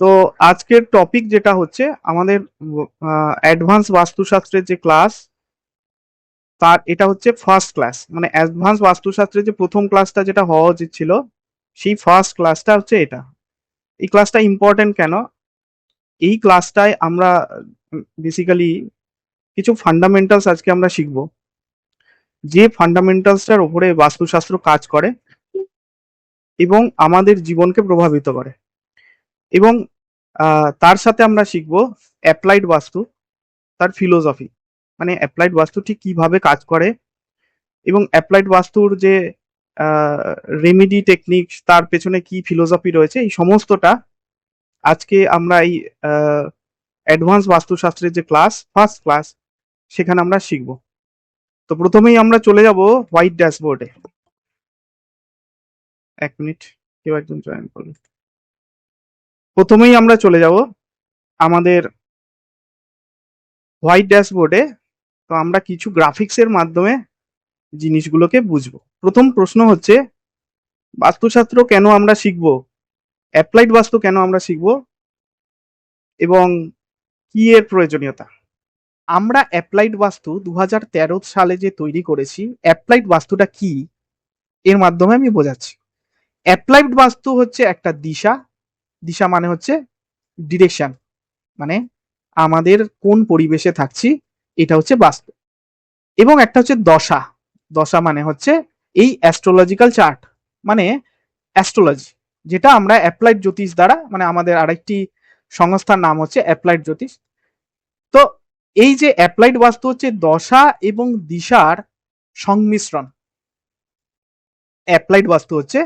তো আজকের টপিক যেটা হচ্ছে আমাদের অ্যাডভান্স বাস্তুশাস্ত্রের যে ক্লাস, তার এটা হচ্ছে ফার্স্ট ক্লাস। মানে অ্যাডভান্স বাস্তুশাস্ত্রের যে প্রথম ক্লাসটা যেটা হওয়া উচিত ছিল, সেই ফার্স্ট ক্লাসটা হচ্ছে এটা। এই ক্লাসটা ইম্পর্টেন্ট কেন? এই ক্লাসটায় আমরা বেসিক্যালি কিছু ফান্ডামেন্টালস আজকে আমরা শিখবো, যে ফান্ডামেন্টালসটার উপরে বাস্তুশাস্ত্র কাজ করে এবং আমাদের জীবনকে প্রভাবিত করে। এবং তার সাথে আমরা শিখবো অ্যাপ্লাইড বাস্তু, তার ফিলোসফি, মানে অ্যাপ্লাইড বাস্তু ঠিক কিভাবে কাজ করে এবং অ্যাপ্লাইড বাস্তুর যে রেমেডি টেকনিক, তার পেছনে কি ফিলোসফি রয়েছে, এই সমস্তটা আজকে আমরা এই অ্যাডভান্স বাস্তুশাস্ত্রের যে ক্লাস, ফার্স্ট ক্লাস, সেখানে আমরা শিখব। তো প্রথমেই আমরা চলে যাব হোয়াইট ড্যাশবোর্ডে। এক মিনিট, কেউ একজন জয়েন করুন। প্রথমেই আমরা চলে যাব আমাদের হোয়াইট ড্যাশবোর্ডে। তো আমরা কিছু গ্রাফিক্সের মাধ্যমে জিনিসগুলোকে বুঝবো। প্রথম প্রশ্ন হচ্ছে, বাস্তুশাস্ত্র কেন আমরা শিখবো, অ্যাপ্লাইড বাস্তু কেন আমরা শিখবো এবং কি এর প্রয়োজনীয়তা। আমরা অ্যাপ্লাইড বাস্তু 2013 সালে যে তৈরি করেছি, অ্যাপ্লাইড বাস্তুটা কি এর মাধ্যমে আমি বোঝাচ্ছি। অ্যাপ্লাইড বাস্তু হচ্ছে একটা দিশা, দিশা মানে হচ্ছে ডিরেকশন, মানে আমাদের কোন পরিবেশে থাকছি, এটা হচ্ছে বাস্তু। এবং একটা হচ্ছে দশা, দশা মানে হচ্ছে এই অ্যাস্ট্রোলজিক্যাল চার্ট, মানে অ্যাস্ট্রোলজি, যেটা আমরা অ্যাপ্লাইড জ্যোতিষ দ্বারা, মানে আমাদের আরেকটি সংস্থার নাম হচ্ছে অ্যাপ্লাইড জ্যোতিষ। তো এই যে অ্যাপ্লাইড বাস্তু হচ্ছে দশা এবং দিশার সংমিশ্রণ। অ্যাপ্লাইড বাস্তু হচ্ছে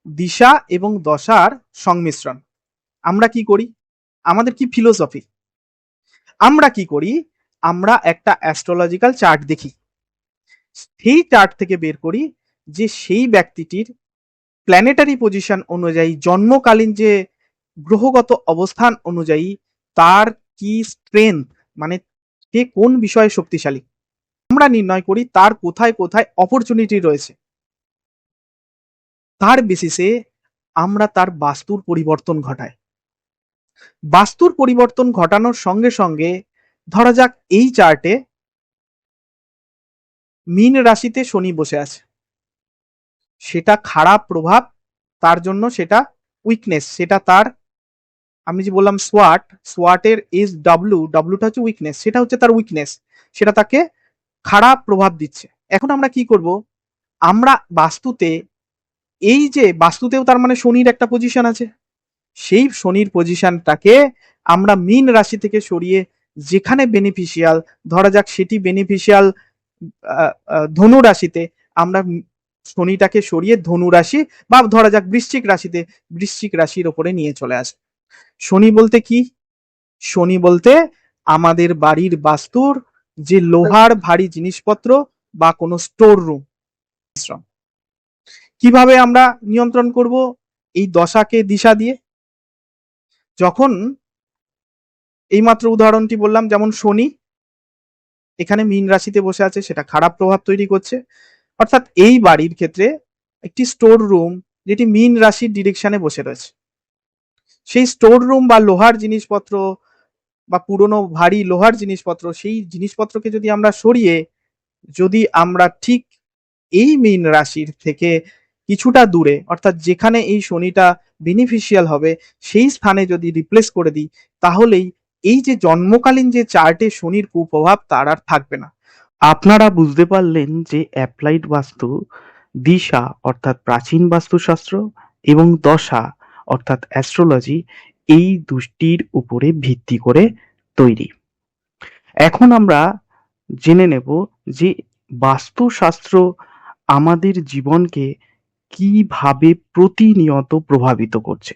দিশা এবং দশার সংমিশ্রণ। আমরা কি করি, আমাদের কি ফিলোসফি, আমরা কি করি, আমরা একটা অ্যাস্ট্রোলজিক্যাল চার্ট দেখি, সেই চার্ট থেকে বের করি যে সেই ব্যক্তিটির প্ল্যানেটারি পজিশন অনুযায়ী, জন্মকালীন যে গ্রহগত অবস্থান অনুযায়ী তার কি স্ট্রেংথ, মানে সে কোন বিষয়ে শক্তিশালী, আমরা নির্ণয় করি তার কোথায় কোথায় অপরচুনিটি রয়েছে। তার বেসিসে আমরা তার বাস্তুর পরিবর্তন ঘটাই। বাস্তুর পরিবর্তন ঘটানোর সঙ্গে সঙ্গে, ধরা যাক এই চার্টে মীন রাশিতে শনি বসে আছে, সেটা খারাপ প্রভাব, তার জন্য সেটা উইকনেস, সেটা তার, আমি যে বললাম সোয়াট, সোয়াটের এস ডাব্লু, ডাব্লুটা হচ্ছে উইকনেস, সেটা হচ্ছে তার উইকনেস, সেটা তাকে খারাপ প্রভাব দিচ্ছে। এখন আমরা কি করব, আমরা বাস্তুতে, এই যে বাস্তুতেও তার মানে শনির একটা পজিশন আছে, সেই শনির পজিশনটাকে আমরা মীন রাশি থেকে সরিয়ে যেখানে বেনিফিশিয়াল, ধরা যাক সেটি বেনিফিশিয়াল ধনু রাশিতে, আমরা শনিটাকে সরিয়ে ধনু রাশি বা ধরা যাক বৃশ্চিক রাশিতে, বৃশ্চিক রাশির ওপরে নিয়ে চলে আসে। শনি বলতে কি, শনি বলতে আমাদের বাড়ির বাস্তুর যে লোহার ভারী জিনিসপত্র বা কোনো স্টোর রুম। কিভাবে আমরা নিয়ন্ত্রণ করব, এই দশাকে দিশা দিয়ে। যখন এইমাত্র উদাহরণটি বললাম, যেমন শনি এখানে মীন রাশিতে বসে আছে, সেটা খারাপ প্রভাব তৈরি করছে। অর্থাৎ এই বাড়ির ক্ষেত্রে একটি স্টোর রুম যেটি মীন রাশির ডিরেকশনে বসে রয়েছে, সেই স্টোর রুম বা লোহার জিনিসপত্র বা পুরনো ভারী লোহার জিনিসপত্র, সেই জিনিসপত্রকে যদি আমরা সরিয়ে, যদি আমরা ঠিক এই মীন রাশির থেকে কিছুটা দূরে, অর্থাৎ যেখানে এই শনিটা বেনিফিশিয়াল হবে, সেই স্থানে যদি রিপ্লেস করে দিই, তাহলেই এই যে জন্মকালীন যে চার্টে শনির কুপ্রভাব, তার আর থাকবে না। আপনারা বুঝতে পারলেন যে অ্যাপ্লাইড বাস্তু দিশা অর্থাৎ প্রাচীন বাস্তুশাস্ত্র এবং দশা অর্থাৎ অ্যাস্ট্রোলজি, এই দুটির উপরে ভিত্তি করে তৈরি। এখন আমরা জেনে নেব যে বাস্তুশাস্ত্র আমাদের জীবনকে কিভাবে প্রতিনিয়ত প্রভাবিত করছে।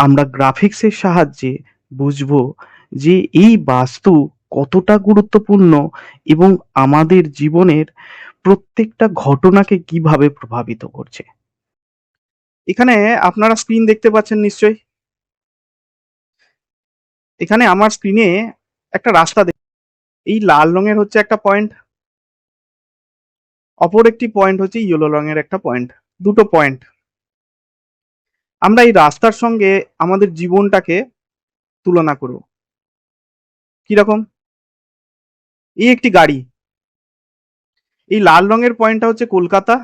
আমরা গ্রাফিক্সের সাহায্যে বুঝবো যে এই বাস্তু কতটা গুরুত্বপূর্ণ এবং আমাদের জীবনের প্রত্যেকটা ঘটনাকে কিভাবে প্রভাবিত করছে। এখানে আপনারা স্ক্রিন দেখতে পাচ্ছেন নিশ্চয়ই। এখানে আমার স্ক্রিনে একটা রাস্তা, এই লাল রঙের হচ্ছে একটা পয়েন্ট, অপর একটি পয়েন্ট হচ্ছে ইয়েলো রঙের একটা পয়েন্ট, দুটো পয়েন্ট। আমরা এই রাস্তার সঙ্গে আমাদের জীবনটাকে তুলনা করব। কিরকম? এই একটি গাড়ি, এই লাল রঙের পয়েন্টটা হচ্ছে কলকাতা,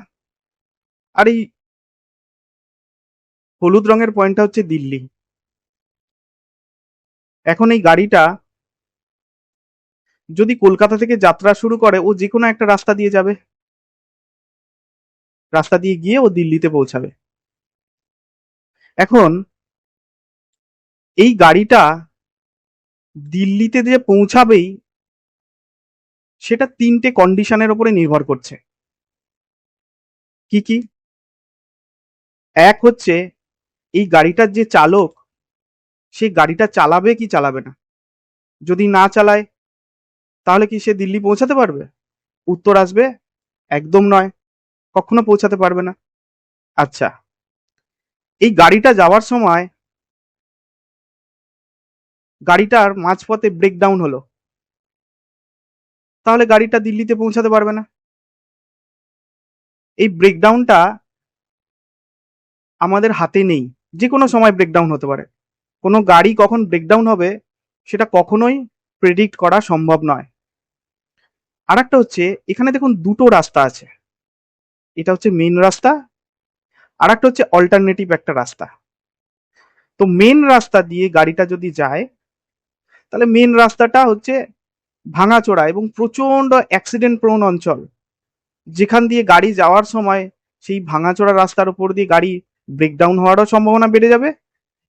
আর এই হলুদ রঙের পয়েন্টটা হচ্ছে দিল্লি। এখন এই গাড়িটা যদি কলকাতা থেকে যাত্রা শুরু করে, ও যে কোনো একটা রাস্তা দিয়ে যাবে, রাস্তা দিয়ে গিয়ে ও দিল্লিতে পৌঁছাবে। এখন এই গাড়িটা দিল্লিতে যে পৌঁছাবেই, সেটা তিনটে কন্ডিশনের উপরে নির্ভর করছে। কি কি? এক হচ্ছে এই গাড়িটার যে চালক, সে গাড়িটা চালাবে কি চালাবে না। যদি না চালায়, তাহলে কি সে দিল্লি পৌঁছাতে পারবে? উত্তর আসবে একদম নয়, কখনো পৌঁছাতে পারবে না। আচ্ছা, এই গাড়িটা যাওয়ার সময় গাড়িটার মাঝপথে ব্রেকডাউন হলো, তাহলে গাড়িটা দিল্লিতে পৌঁছাতে পারবে না। এই ব্রেকডাউনটা আমাদের হাতে নেই, যে কোনো সময় ব্রেকডাউন হতে পারে। কোনো গাড়ি কখন ব্রেকডাউন হবে সেটা কখনোই প্রেডিক্ট করা সম্ভব নয়। আর একটা হচ্ছে, এখানে দেখুন দুটো রাস্তা আছে, এটা হচ্ছে মেন রাস্তা, আর একটা হচ্ছে অল্টারনেটিভ একটা রাস্তা। তো মেন রাস্তা দিয়ে গাড়িটা যদি যায়, তাহলে মেন রাস্তাটা হচ্ছে ভাঙাচোরা এবং প্রচন্ড অ্যাক্সিডেন্ট প্রোন অঞ্চল, যেখান দিয়ে গাড়ি যাওয়ার সময় সেই ভাঙাচোরা রাস্তার উপর দিয়ে গাড়ি ব্রেকডাউন হওয়ারও সম্ভাবনা বেড়ে যাবে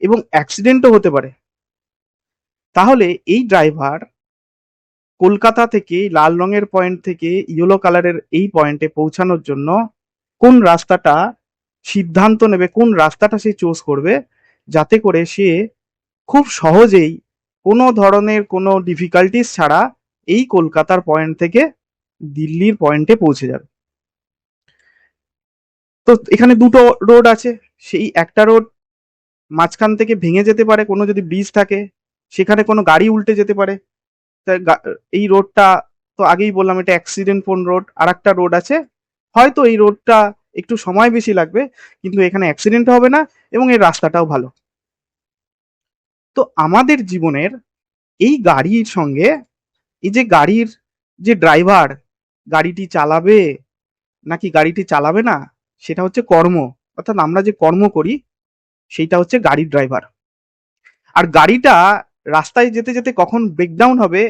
এবং অ্যাক্সিডেন্টও হতে পারে। তাহলে এই ড্রাইভার কলকাতা থেকে লাল রঙের পয়েন্ট থেকে ইয়েলো কালারের এই পয়েন্টে পৌঁছানোর জন্য কোন রাস্তাটা সিদ্ধান্ত নেবে, কোন রাস্তাটা সে চুজ করবে, যাতে করে সে খুব সহজেই কোনো ধরনের কোনো ডিফিকাল্টিস ছাড়া এই কলকাতার পয়েন্ট থেকে দিল্লির পয়েন্টে পৌঁছে যাবে। তো এখানে দুটো রোড আছে, সেই একটা রোড মাঝখান থেকে ভেঙে যেতে পারে, কোনো যদি ব্রিজ থাকে সেখানে কোনো গাড়ি উল্টে যেতে পারে। এই রোডটা তো আগেই বললাম এটা অ্যাক্সিডেন্ট প্রোন রোড। আর একটা রোড আছে, হয়তো এই রোডটা একটু সময় বেশি লাগবে, কিন্তু এখানে অ্যাক্সিডেন্ট হবে না এবং এই রাস্তাটাও ভালো। তো আমাদের জীবনের এই গাড়ির সঙ্গে, এই যে গাড়ির যে ড্রাইভার গাড়িটি চালাবে নাকি গাড়িটি চালাবে না, সেটা হচ্ছে কর্ম, অর্থাৎ আমরা যে কর্ম করি সেইটা হচ্ছে গাড়ির ড্রাইভার। আর গাড়িটা রাস্তায় যেতে যেতে কখন ব্রেকডাউন হবে,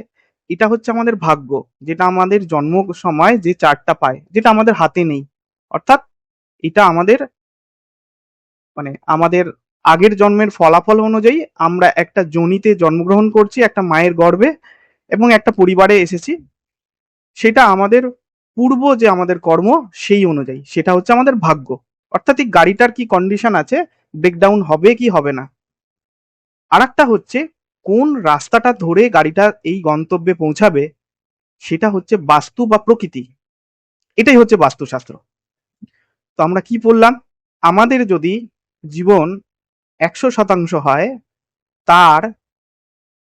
এটা হচ্ছে আমাদের ভাগ্য, যেটা আমাদের জন্ম সময় যে চার্টটা পায়, যেটা আমাদের হাতে নেই। অর্থাৎ এটা আমাদের মানে আমাদের আগের জন্মের ফলাফল অনুযায়ী আমরা একটা যোনিতে জন্মগ্রহণ করছি, একটা মায়ের গর্ভে, এবং একটা পরিবারে এসেছি। সেটা আমাদের পূর্ব যে আমাদের কর্ম সেই অনুযায়ী, সেটা হচ্ছে আমাদের ভাগ্য। অর্থাৎ এই গাড়িটার কি কন্ডিশন আছে, ব্রেকডাউন হবে কি হবে না। আর একটা হচ্ছে কোন রাস্তাটা ধরে গাড়িটা এই গন্তব্যে পৌঁছাবে, সেটা হচ্ছে বাস্তু বা প্রকৃতি। এটাই হচ্ছে বাস্তুশাস্ত্র। তো আমরা কি বললাম, আমাদের যদি জীবন 100% হয়, তার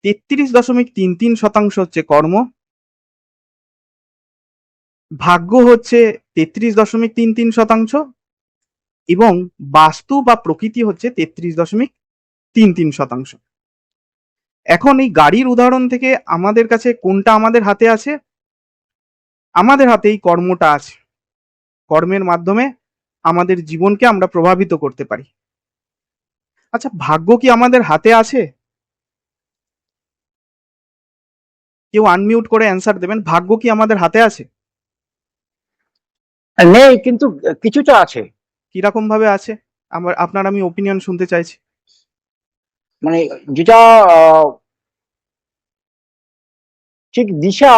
33.33% হচ্ছে কর্ম, ভাগ্য হচ্ছে 33.33%, এবং বাস্তু বা প্রকৃতি হচ্ছে 33.33%। এখন এই গাড়ির উদাহরণ থেকে আমাদের কাছে কোনটা আমাদের হাতে আছে? আমাদের হাতে এই কর্মটা আছে। কর্মের মাধ্যমে আমাদের জীবনকে আমরা প্রভাবিত করতে পারি। আচ্ছা, ভাগ্য কি আমাদের হাতে আছে? কেউ আনমিউট করে অ্যান্সার দেবেন, ভাগ্য কি আমাদের হাতে আছে? নেই, কিন্তু কিছুটা আছে। কিরকম ভাবে আছে? আপনার আমি ওপিনিয়ন শুনতে চাইছি। মানে যেটা ঠিক দিশা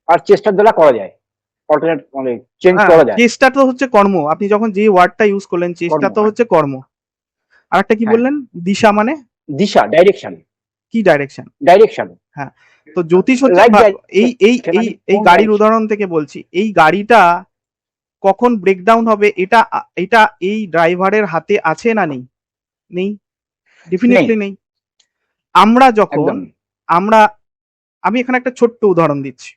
আর চেষ্টার দ্বারা করা যায়, অল্টারনেট মানে চেঞ্জ হ্যাঁ, করা যায়। চেষ্টা তো হচ্ছে কর্ম। আপনি যখন যে ওয়ার্ডটা ইউজ করলেন, চেষ্টা কর্ম, তো হচ্ছে কর্ম। আর একটা কি হ্যাঁ, বললেন? দিশা মানে দিশা, ডাইরেকশন। কি? ডাইরেকশন। ডাইরেকশন হ্যাঁ, তো জ্যোতিষ হচ্ছে রাইট এই ডাইরেকশন, এই এই সেখানে এই কোন গাড়ির ডাইরেকশন উদাহরণ থেকে বলছি, এই গাড়িটা কখন ব্রেকডাউন হবে, এটা এটা এই ড্রাইভারের হাতে আছে না নেই? নেই, নেই, ডেফিনেটলি নেই। আমরা যখন একদম। আমরা আমি এখানে একটা ছোট্ট উদাহরণ দিচ্ছি।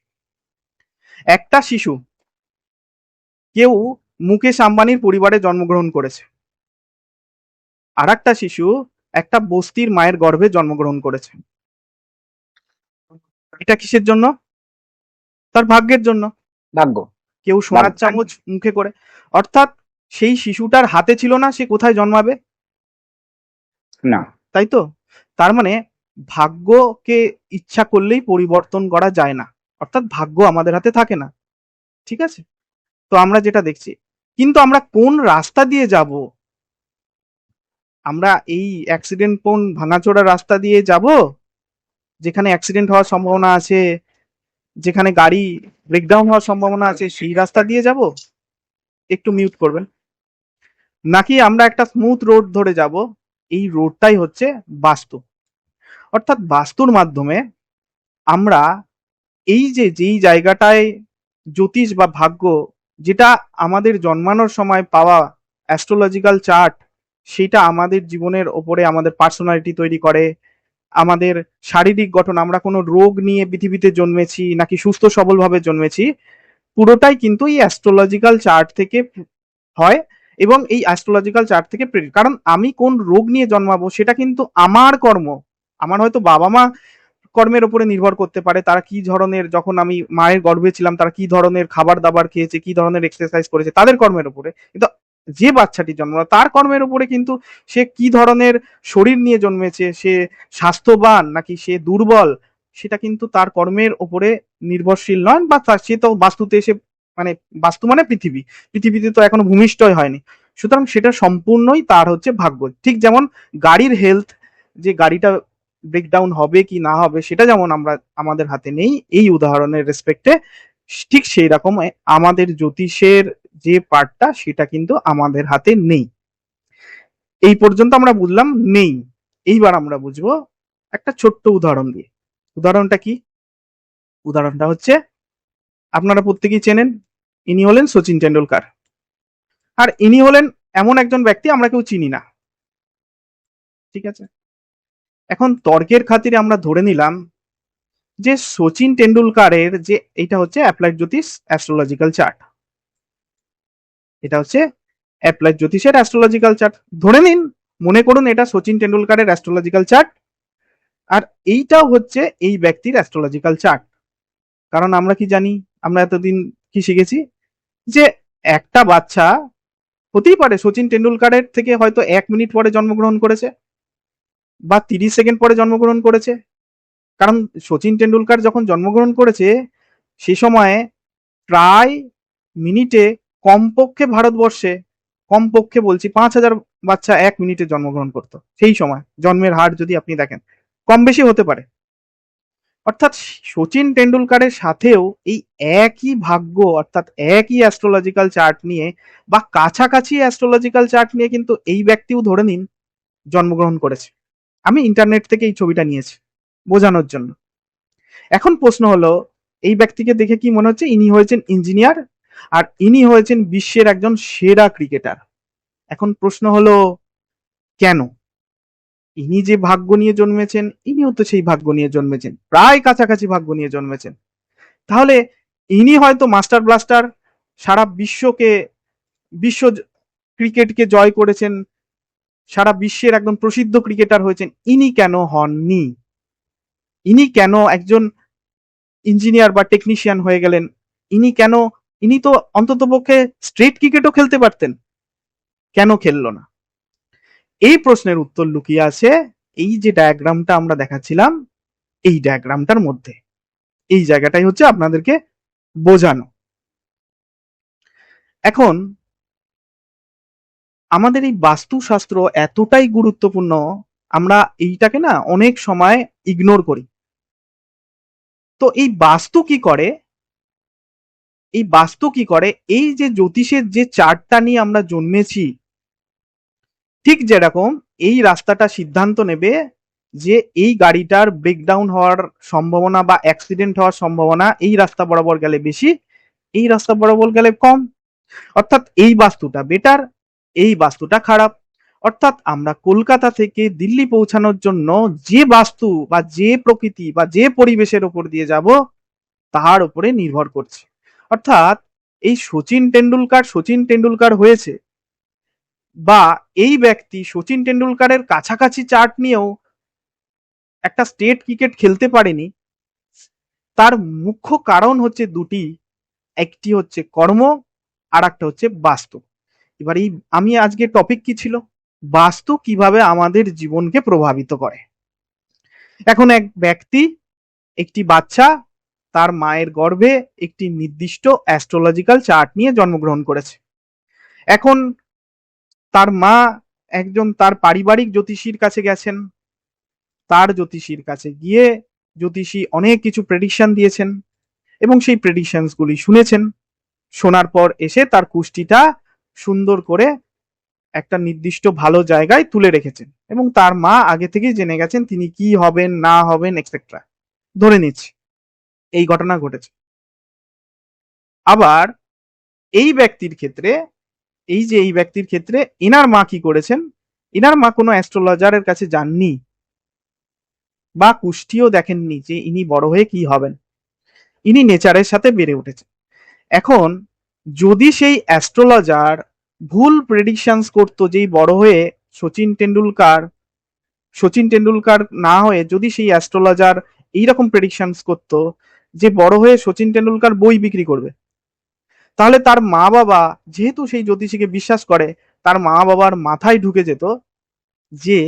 একটা শিশু, কেউ মুকেশ আম্বানির পরিবারে জন্মগ্রহণ করেছে, আর একটা শিশু একটা বস্তির মায়ের গর্ভে জন্মগ্রহণ করেছে। এটা কিসের জন্য? তার ভাগ্যের জন্য। ভাগ্য। কেউ সোনার চামচ মুখে করে, অর্থাৎ সেই শিশুটার হাতে ছিল না সে কোথায় জন্মাবে, না। তাই তো? তার মানে ভাগ্যকে ইচ্ছা করলেই পরিবর্তন করা যায় না, অর্থাৎ ভাগ্য আমাদের হাতে থাকে না। ঠিক আছে? তো আমরা যেটা দেখছি, কিন্তু আমরা কোন রাস্তা দিয়ে যাব? আমরা এই অ্যাক্সিডেন্ট কোন ভাঙাচোরা রাস্তা দিয়ে যাব, যেখানে অ্যাক্সিডেন্ট হওয়ার সম্ভাবনা আছে, যেখানে গাড়ি ব্রেকডাউন হওয়ার সম্ভাবনা আছে, সেই রাস্তা দিয়ে যাব? একটু মিউট করবেন। নাকি আমরা একটা স্মুথ রোড ধরে যাব? এই রোডটাই হচ্ছে বাস্তু। অর্থাৎ বাস্তুর মাধ্যমে আমরা এই যে যেই জায়গাটায় জ্যোতিষ বা ভাগ্য, যেটা আমাদের জন্মানোর সময় পাওয়া অ্যাস্ট্রোলজিক্যাল চার্ট, সেটা আমাদের জীবনের ওপরে আমাদের পার্সোনালিটি তৈরি করে, আমাদের শারীরিক গঠন, আমরা কোনো রোগ নিয়ে পৃথিবীতে জন্মেছি নাকি সুস্থ সবলভাবে জন্মেছি, পুরোটাই কিন্তু এই অ্যাস্ট্রোলজিক্যাল চার্ট থেকে হয়। এবং এই অ্যাস্ট্রোলজিক্যাল চার্ট থেকে প্রেরিত, কারণ আমি কোন রোগ নিয়ে জন্মাবো সেটা কিন্তু আমার কর্ম। আমার হয়তো বাবা মা কর্মের উপরে নির্ভর করতে পারে, তারা কি ধরনের, যখন আমি মায়ের গর্ভে ছিলাম তারা কি ধরনের খাবার দাবার খেয়েছে, কি ধরনের এক্সারসাইজ করেছে, তাদের কর্মের উপরে। কিন্তু যে বাচ্চাটি জন্ম তার কর্মের উপরে কিন্তু সে কি ধরনের শরীর নিয়ে জন্মেছে, সে স্বাস্থ্যবান নাকি সে দুর্বল, সেটা কিন্তু তার কর্মের উপরে নির্ভরশীল নয়। বা সে তো বাস্তুতে এসে, মানে বাস্তু মানে পৃথিবী, পৃথিবীতে তো এখনো ভূমিষ্ঠই হয়নি, সুতরাং সেটা সম্পূর্ণই তার হচ্ছে ভাগ্য। ঠিক যেমন গাড়ির হেলথ, যে গাড়িটা ব্রেকডাউন হবে কি না হবে সেটা যেমন আমরা আমাদের হাতে নেই এই উদাহরণের রেসপেক্টে, ঠিক সেই রকম আমাদের জ্যোতিষের যে পার্টটা সেটা কিন্তু আমাদের হাতে নেই। এই পর্যন্ত আমরা বুঝলাম নেই। এইবার আমরা বুঝবো একটা ছোট্ট উদাহরণ দিয়ে। উদাহরণটা কি? উদাহরণটা হচ্ছে, আপনারা প্রত্যেকেই চেনেন, ইনি হলেন সচিন টেন্ডুলকার। আর ইনি হলেন এমন একজন ব্যক্তি আমরা কেউ চিনি না। ঠিক আছে? এখন তর্কের খাতিরে আমরা ধরে নিলাম যে সচিন টেন্ডুলকারের যে এটা হচ্ছে অ্যাপ্লাইড জ্যোতিষ অ্যাস্ট্রোলজিক্যাল চার্ট, এটা হচ্ছে অ্যাপ্লাইড জ্যোতিষের অ্যাস্ট্রোলজিক্যাল চার্ট ধরে নিন, মনে করুন এটা সচিন টেন্ডুলকারের অ্যাস্ট্রোলজিক্যাল চার্ট, আর এইটাও হচ্ছে এই ব্যক্তির অ্যাস্ট্রোলজিক্যাল চার্ট। কারণ আমরা কি জানি, আমরা এতদিন কি শিখেছি, যে একটা বাচ্চা হতেই পারে সচিন টেন্ডুলকারের থেকে হয়তো 1 মিনিট পরে জন্মগ্রহণ করেছে বা 30 সেকেন্ড পরে জন্মগ্রহণ করেছে। কারণ সচিন টেন্ডুলকার যখন জন্মগ্রহণ করেছে সে সময়ে প্রায় মিনিটে কমপক্ষে ভারতবর্ষে, কমপক্ষে বলছি 5,000 বাচ্চা 1 মিনিটে জন্মগ্রহণ করতো সেই সময়। জন্মের হার যদি আপনি দেখেন কম বেশি হতে পারে। অর্থাৎ সচিন টেন্ডুলকারের সাথেও এই একই ভাগ্য, অর্থাৎ একই অ্যাস্ট্রোলজিক্যাল চার্ট নিয়ে বা কাছাকাছি অ্যাস্ট্রোলজিক্যাল চার্ট নিয়ে কিন্তু এই ব্যক্তিও ধরে নিন জন্মগ্রহণ করেছে। আমি ইন্টারনেট থেকে এই ছবিটা নিয়েছি বোঝানোর জন্য। এখন প্রশ্ন হলো, এই ব্যক্তিকে দেখে কি মনে হচ্ছে ইনি হয়েছেন ইঞ্জিনিয়ার আর ইনি হয়েছেন বিশ্বের একজন সেরা ক্রিকেটার। এখন প্রশ্ন হলো কেন? ইনি যে ভাগ্য নিয়ে জন্মেছেন ইনিও তো সেই ভাগ্য নিয়ে জন্মেছেন, প্রায় কাছাকাছি ভাগ্য নিয়ে জন্মেছেন। তাহলে ইনি হয়তো মাস্টার ব্লাস্টার, সারা বিশ্বকে, বিশ্ব ক্রিকেটকে জয় করেছেন, সারা বিশ্বের একদম প্রসিদ্ধ ক্রিকেটার হয়েছেন, ইনি কেন হননি? ইনি কেন একজন ইঞ্জিনিয়ার বা টেকনিশিয়ান হয়ে গেলেন? ইনি কেন, ইনি তো অন্ততপক্ষে স্ট্রেট ক্রিকেটও খেলতে পারতেন, কেন খেললো না? এই প্রশ্নের উত্তর লুকিয়ে আছে এই যে ডায়াগ্রামটা আমরা দেখাচ্ছিলাম, এই ডায়াগ্রামটার মধ্যে। এই জায়গাটাই হচ্ছে আপনাদেরকে বোঝানো। এখন আমাদের এই বাস্তুশাস্ত্র এতটাই গুরুত্বপূর্ণ, আমরা এইটাকে না অনেক সময় ইগনোর করি। তো এই বাস্তু কি করে, এই বাস্তু কি করে, এই যে জ্যোতিষের যে চার্টটা নিয়ে আমরা জন্মেছি, ঠিক যেরকম এই রাস্তাটা সিদ্ধান্ত নেবে যে এই গাড়িটার ব্রেকডাউন হওয়ার সম্ভাবনা বা অ্যাক্সিডেন্ট হওয়ার সম্ভাবনা এই রাস্তা বরাবর গেলে বেশি, এই রাস্তা বরাবর গেলে কম। অর্থাৎ এই বাস্তুটা বেটার, এই বাস্তুটা খারাপ। অর্থাৎ আমরা কলকাতা থেকে দিল্লি পৌঁছানোর জন্য যে বাস্তু বা যে প্রকৃতি বা যে পরিবেশের উপর দিয়ে যাব তার উপরে নির্ভর করছে। অর্থাৎ এই সচিন টেন্ডুলকার হয়েছে বা এই ব্যক্তি সচিন টেন্ডুলকারের কাছাকাছি চার্ট নিয়েও একটা স্টেট ক্রিকেট খেলতে পারেনি, তার মুখ্য কারণ হচ্ছে দুটি। একটি হচ্ছে কর্ম, আর একটা হচ্ছে বাস্তু। এবার এই আমি আজকে টপিক কি ছিল, বাস্তু কিভাবে আমাদের জীবনকে প্রভাবিত করে। এখন এক ব্যক্তি, একটি বাচ্চা তার মায়ের গর্ভে একটি নির্দিষ্ট অ্যাস্ট্রোলজিক্যাল চার্ট নিয়ে জন্মগ্রহণ করেছে। এখন তার মা একজন তার পারিবারিক জ্যোতিষীর কাছে গেছেন, তার জ্যোতিষীর কাছে গিয়ে জ্যোতিষী অনেক কিছু প্রেডিকশন দিয়েছেন এবং সেই প্রেডিকশনস গুলি শুনেছেন। শোনার পর এসে তার কুষ্টিটা সুন্দর করে একটা নির্দিষ্ট ভালো জায়গায় তুলে রেখেছেন এবং তার মা আগে থেকেই জেনে গেছেন তিনি কি হবেন না হবেন এক্সেট্রা। ধরে নিচ্ছি এই ঘটনা ঘটেছে। আবার এই ব্যক্তির ক্ষেত্রে, এই ব্যক্তির ক্ষেত্রে ইনার মা কি করেছেন, ইনার মা কোনো অ্যাস্ট্রোলজারের কাছে যাননি বা কুষ্টিও দেখেননি যে ইনি বড় হয়ে কি হবেন, ইনি নেচারের সাথে বেড়ে উঠেছেন। এখন যদি সেই অ্যাস্ট্রোলজার ভুল প্রেডিকশনস করতো, যেই বড় হয়ে সচিন টেন্ডুলকার না হয়ে যদি সেই অ্যাস্ট্রোলজার এইরকম প্রেডিকশনস করতো যে বড় হয়ে সচিন টেন্ডুলকার বই বিক্রি করবে, তাহলে তার মা বাবা যেহেতু সেই জ্যোতিষীকে বিশ্বাস করে, তার মা বাবার মাথায় ঢুকে যেত যে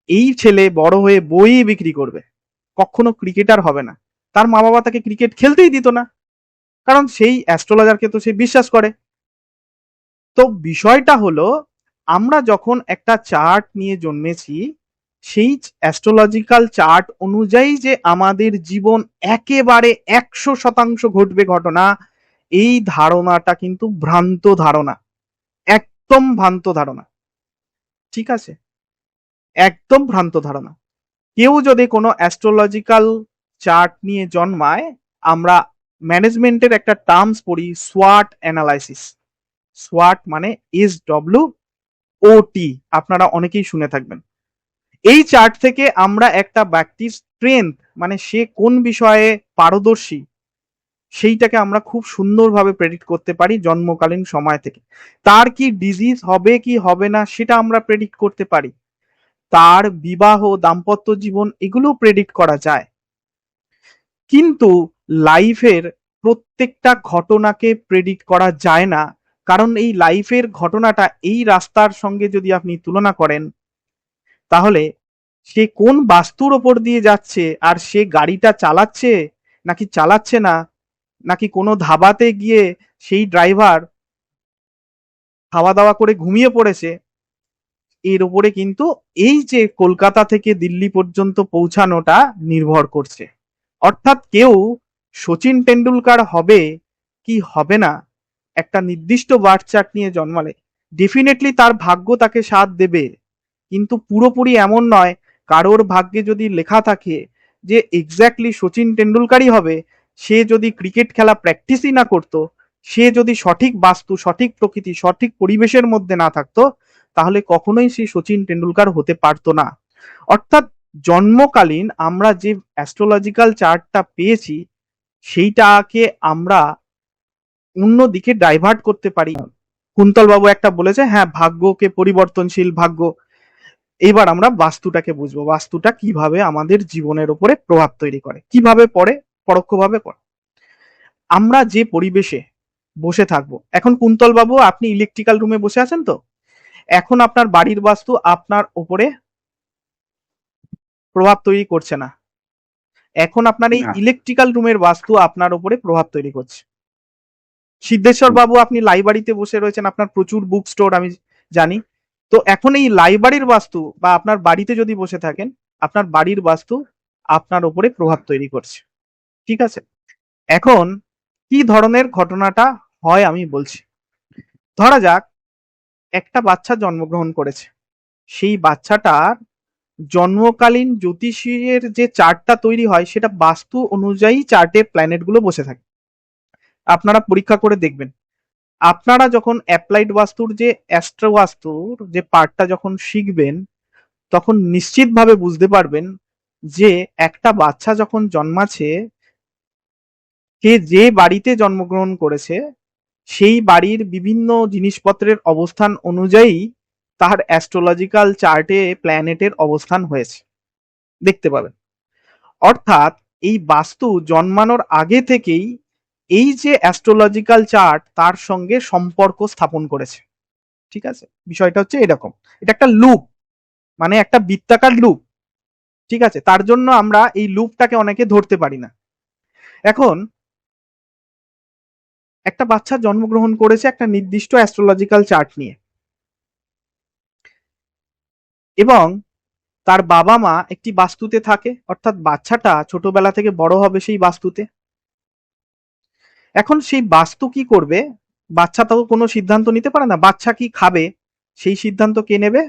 এই ছেলে বড় হয়ে বই বিক্রি করবে, কখনো ক্রিকেটার হবে না। তার মা বাবা তাকে ক্রিকেট খেলতেই দিত না, কারণ সেই অ্যাস্ট্রোলজারকে তো সে বিশ্বাস করে। তো বিষয়টা হলো, আমরা যখন একটা চার্ট নিয়ে জন্মেছি, সেই অ্যাস্ট্রোলজিক্যাল চার্ট অনুযায়ী যে আমাদের জীবন একেবারে 100% ঘটবে ঘটনা, এই ধারণাটা কিন্তু ভ্রান্ত ধারণা, একদম ভ্রান্ত ধারণা। ঠিক আছে, একদম ভ্রান্ত ধারণা। কেউ যদি কোনো অ্যাস্ট্রোলজিক্যাল চার্ট নিয়ে জন্মায়, আমরা ম্যানেজমেন্টের একটা টার্মস পড়ি, সোয়াট অ্যানালাইসিস। সোয়াট মানে SWOT, আপনারা অনেকেই শুনে থাকবেন। এই চার্ট থেকে আমরা একটা ব্যক্তির স্ট্রেংথ, মানে সে কোন বিষয়ে পারদর্শী, সেইটাকে আমরা খুব সুন্দরভাবে প্রেডিক্ট করতে পারি জন্মকালীন সময় থেকে। তার কি ডিজিজ হবে কি হবে না সেটা আমরা প্রেডিক্ট করতে পারি, তার বিবাহ দাম্পত্য জীবন এগুলো প্রেডিক্ট করা যায়। কিন্তু লাইফের প্রত্যেকটা ঘটনাকে প্রেডিক্ট করা যায় না, কারণ এই লাইফের ঘটনাটা এই রাস্তার সঙ্গে যদি আপনি তুলনা করেন, তাহলে সে কোন বাস্তুর ওপর দিয়ে যাচ্ছে, আর সে গাড়িটা চালাচ্ছে নাকি চালাচ্ছে না, নাকি কোনো ধাবাতে গিয়ে সেই ড্রাইভার খাওয়া দাওয়া করে ঘুমিয়ে পড়েছে, এর উপরে কিন্তু এই যে কলকাতা থেকে দিল্লি পর্যন্ত পৌঁছানোটা নির্ভর করছে। অর্থাৎ কেউ সচিন টেন্ডুলকার হবে কি হবে না, একটা নির্দিষ্ট বার্থ চার্ট নিয়ে জন্মালে ডেফিনেটলি তার ভাগ্য তাকে সাথ দেবে, কিন্তু পুরোপুরি এমন নয়। কারোর ভাগ্যে যদি লেখা থাকে যে এক্স্যাক্টলি সচিন টেন্ডুলকারই হবে, সে যদি ক্রিকেট খেলা প্র্যাকটিসই না করতো, সে যদি সঠিক বাস্তু, সঠিক প্রকৃতি, সঠিক পরিবেশের মধ্যে না থাকতো, তাহলে কখনোই সে সচিন টেন্ডুলকার হতে পারতো না। অর্থাৎ জন্মকালীন আমরা যে অ্যাস্ট্রোলজিক্যাল চার্টটা পেয়েছি, সেইটাকে আমরা অন্যদিকে ডাইভার্ট করতে পারি। কুন্তল বাবু একটা বলেছে, হ্যাঁ ভাগ্যকে পরিবর্তনশীল ভাগ্য। এবার আমরা বাস্তুটাকে বুঝবো, বাস্তুটা কিভাবে আমাদের জীবনের উপরে প্রভাব তৈরি করে, কিভাবে পড়ে, পরোক্ষভাবে পড়ে। আমরা যে পরিবেশে বসে থাকবো, এখন কুন্তল বাবু আপনি ইলেকট্রিক্যাল রুমে বসে আছেন, তো এখন আপনার বাড়ির বাস্তু আপনার উপরে প্রভাব তৈরি করছে না, এখন আপনার এই না। ইলেকট্রিক্যাল রুমের বাস্তু আপনার উপরে প্রভাব তৈরি করছে। সিদ্ধেশ্বর বাবু আপনি লাইব্রেরিতে বসে রয়েছেন, আপনার প্রচুর বুক স্টোর আমি জানি, তো এখন এই লাইব্রেরির বাস্তু বা আপনার বাড়িতে যদি বসে থাকেন, আপনার বাড়ির বাস্তু আপনার উপরে প্রভাব তৈরি করছে। ঠিক আছে, এখন কি ধরনের ঘটনাটা হয় আমি বলছি। ধরা যাক একটা বাচ্চা জন্মগ্রহণ করেছে, সেই বাচ্চাটার জন্মকালীন জ্যোতিষীর যে চার্টটা তৈরি হয় সেটা বাস্তু অনুযায়ী চার্টের প্ল্যানেট গুলো বসে থাকে। আপনারা পরীক্ষা করে দেখবেন, আপনারা যখন অ্যাপ্লাইড বাস্তুর যে অ্যাস্ট্রো বাস্তুর যে পার্টটা যখন শিখবেন, তখন নিশ্চিতভাবে বুঝতে পারবেন যে একটা বাচ্চা যখন জন্মাচ্ছে, সে যে বাড়িতে জন্মগ্রহণ করেছে সেই বাড়ির বিভিন্ন জিনিসপত্রের অবস্থান অনুযায়ী তার অ্যাস্ট্রোলজিক্যাল চার্টে প্ল্যানেটের অবস্থান হয়েছে, দেখতে পাবেন। অর্থাৎ এই বাস্তু জন্মানোর আগে থেকেই এই যে অ্যাস্ট্রোলজিক্যাল চার্ট তার সঙ্গে সম্পর্ক স্থাপন করেছে। ঠিক আছে, বিষয়টা হচ্ছে এরকম। এটা একটা লুপ, মানে একটা বৃত্তাকার লুপ। ঠিক আছে, তার জন্য আমরা এই লুপটাকে অনেকে ধরতে পারি না। এখন একটা বাচ্চা জন্মগ্রহণ করেছে একটা নির্দিষ্ট অ্যাস্ট্রোলজিক্যাল চার্ট নিয়ে, এবং তার বাবা মা একটি বাস্তুতে থাকে, অর্থাৎ বাচ্চাটা ছোটবেলা থেকে বড় হবে সেই বাস্তুতে। এখন সেই বাস্তু কি করবে, বাচ্চা তো কোনো সিদ্ধান্ত নিতে পারে না, বাচ্চা কি খাবে সেই সিদ্ধান্ত কে নেবে,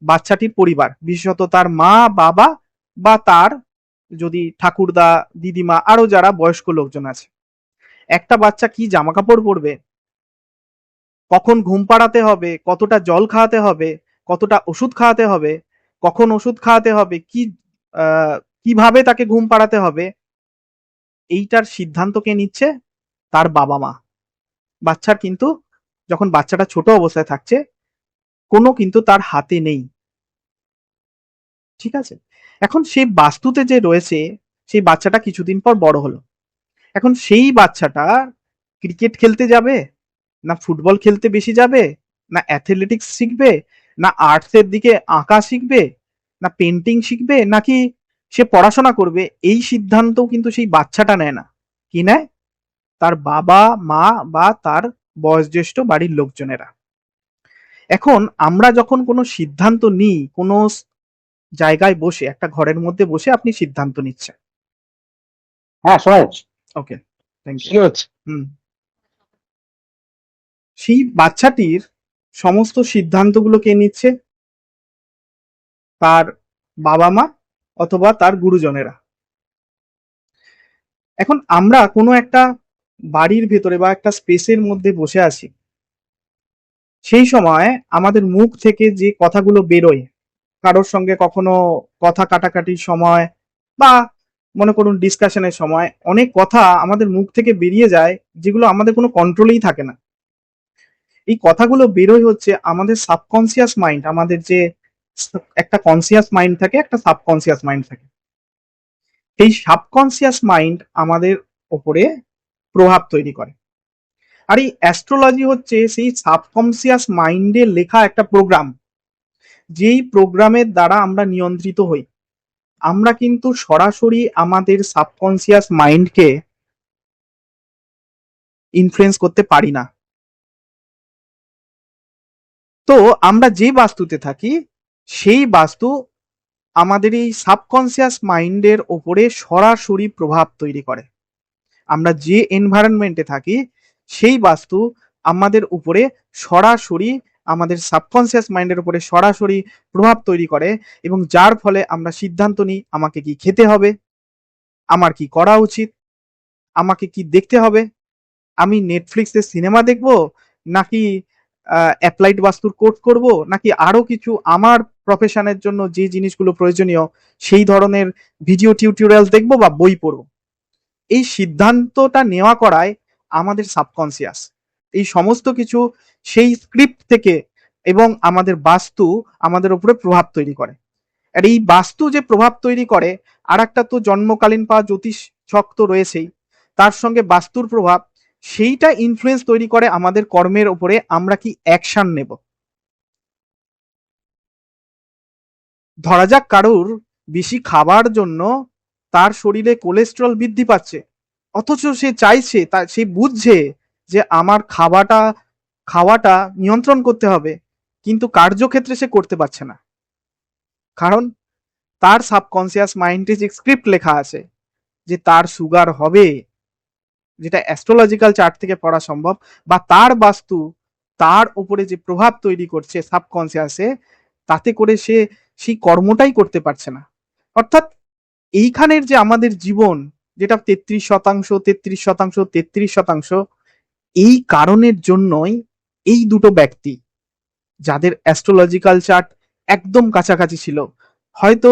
বাচ্চাটির পরিবার, বিশেষত তার মা বাবা বা তার যদি ঠাকুরদা দিদিমা আরো যারা বয়স্ক লোকজন আছে। একটা বাচ্চা কি জামা কাপড় পরবে, কখন ঘুম পাড়াতে হবে, কতটা জল খাওয়াতে হবে, কতটা ওষুধ খাওয়াতে হবে, কখন ওষুধ খাওয়াতে হবে, কিভাবে তাকে ঘুম পাড়াতে হবে, এইটার সিদ্ধান্ত কে নিচ্ছে, তার বাবা মা। বাচ্চার কিন্তু যখন বাচ্চাটা ছোট অবস্থায় থাকছে কোনো কিন্তু তার হাতে নেই। ঠিক আছে, এখন সেই বাস্তুতে যে রয়েছে সেই বাচ্চাটা কিছুদিন পর বড় হলো। এখন সেই বাচ্চাটা ক্রিকেট খেলতে যাবে, না ফুটবল খেলতে বেশি যাবে, না অ্যাথলেটিক্স শিখবে, না আর্টসের দিকে আঁকা শিখবে, না পেন্টিং শিখবে, নাকি সে পড়াশোনা করবে, এই সিদ্ধান্তও কিন্তু সেই বাচ্চাটা নেয় না। কি নেয়, তার বাবা মা বা তার বয়োজ্যেষ্ঠ বাড়ির লোকজনেরা। এখন আমরা যখন কোনো সিদ্ধান্ত নিই, কোনো জায়গায় বসে, একটা ঘরের মধ্যে বসে আপনি সিদ্ধান্ত নিচ্ছেন। হ্যাঁ, শোনা যাচ্ছে। ওকে, থ্যাংক ইউ। কি হচ্ছে? হুম, সেই বাচ্চাটির সমস্ত সিদ্ধান্তগুলো কে নিচ্ছে, তার বাবা মা অথবা তার গুরুজনেরা। এখন আমরা কোনো একটা বাড়ির ভেতরে বা একটা স্পেসের মধ্যে বসে আছি, সেই সময় আমাদের মুখ থেকে যে কথাগুলো বেরোয়, কারোর সঙ্গে কখনো কথা কাটাকাটির সময় বা মনে করুন ডিসকাশনের সময় অনেক কথা আমাদের মুখ থেকে বেরিয়ে যায়, যেগুলো আমাদের কোনো কন্ট্রোলেই থাকে না। এই কথাগুলো বেরোয় হচ্ছে আমাদের সাবকনসিয়াস মাইন্ড, আমাদের যে একটা কনসিয়াস মাইন্ড থাকে, একটা সাবকনসিয়াস মাইন্ড থাকে। এই সাবকনসিয়াস মাইন্ড আমাদের ওপরে প্রভাব তৈরি করে। আর এই অ্যাস্ট্রোলজি হচ্ছে সেই সাবকনসিয়াস মাইন্ডে লেখা একটা প্রোগ্রাম, যেই প্রোগ্রামের দ্বারা আমরা নিয়ন্ত্রিত হই। আমরা কিন্তু সরাসরি আমাদের সাবকনসিয়াস মাইন্ডকে ইনফ্লুয়েন্স করতে পারি না। তো আমরা যে বাস্তুতে থাকি সেই বাস্তু আমাদের এই সাবকনসিয়াস মাইন্ডের ওপরে সরাসরি প্রভাব তৈরি করে। আমরা যে এনভায়রনমেন্টে থাকি সেই বাস্তু আমাদের উপরে সরাসরি, আমাদের সাবকনসিয়াস মাইন্ডের উপরে সরাসরি প্রভাব তৈরি করে, এবং যার ফলে আমরা সিদ্ধান্ত নিই আমাকে কি খেতে হবে, আমার কি করা উচিত, আমাকে কি দেখতে হবে, আমি নেটফ্লিক্সে সিনেমা দেখব, নাকি অ্যাপ্লাইড বাস্তুর কোর্স করব, নাকি আরো কিছু আমার প্রফেশনের জন্য যে জিনিসগুলো প্রয়োজনীয় সেই ধরনের ভিডিও টিউটোরিয়াল দেখব বা বই পড়ব। এই সিদ্ধান্তটা নেওয়া করায় আমাদের সাবকনসিয়াস, এই সমস্ত কিছু সেই স্ক্রিপ্ট থেকে, এবং আমাদের বাস্তু আমাদের উপরে প্রভাব তৈরি করে। আর এই বাস্তু যে প্রভাব তৈরি করে, আর একটা তো জন্মকালীন পাওয়া জ্যোতিষ ছক তো রয়েছেই, তার সঙ্গে বাস্তুর প্রভাব, সেইটা ইনফ্লুয়েন্স তৈরি করে আমাদের কর্মের উপরে, আমরা কি অ্যাকশন নেব। ধরা যাক কারুর বেশি খাবার জন্য তার শরীরে কোলেস্টেরল বৃদ্ধি পাচ্ছে, অথচ সে চাইছে, সে বুঝছে যে আমার খাওয়াটা নিয়ন্ত্রণ করতে হবে, কিন্তু কার্যক্ষেত্রে সে করতে পারছে না। কারণ তার সাবকনসিয়াস মাইন্ডে যে স্ক্রিপ্ট লেখা আছে যে তার সুগার হবে, যেটা অ্যাস্ট্রোলজিক্যাল চার্ট থেকে পড়া সম্ভব, বা তার বাস্তু তার উপরে যে প্রভাব তৈরি করছে সাবকনসিয়াসে, তাতে করে সে সেই কর্মটাই করতে পারছে না। অর্থাৎ এইখানের যে আমাদের জীবন, যেটা 33%, 33%, 33%, এই কারণের জন্যই এই দুটো ব্যক্তি যাদের অ্যাস্ট্রোলজিক্যাল চার্ট একদম কাছাকাছি ছিল, হয়তো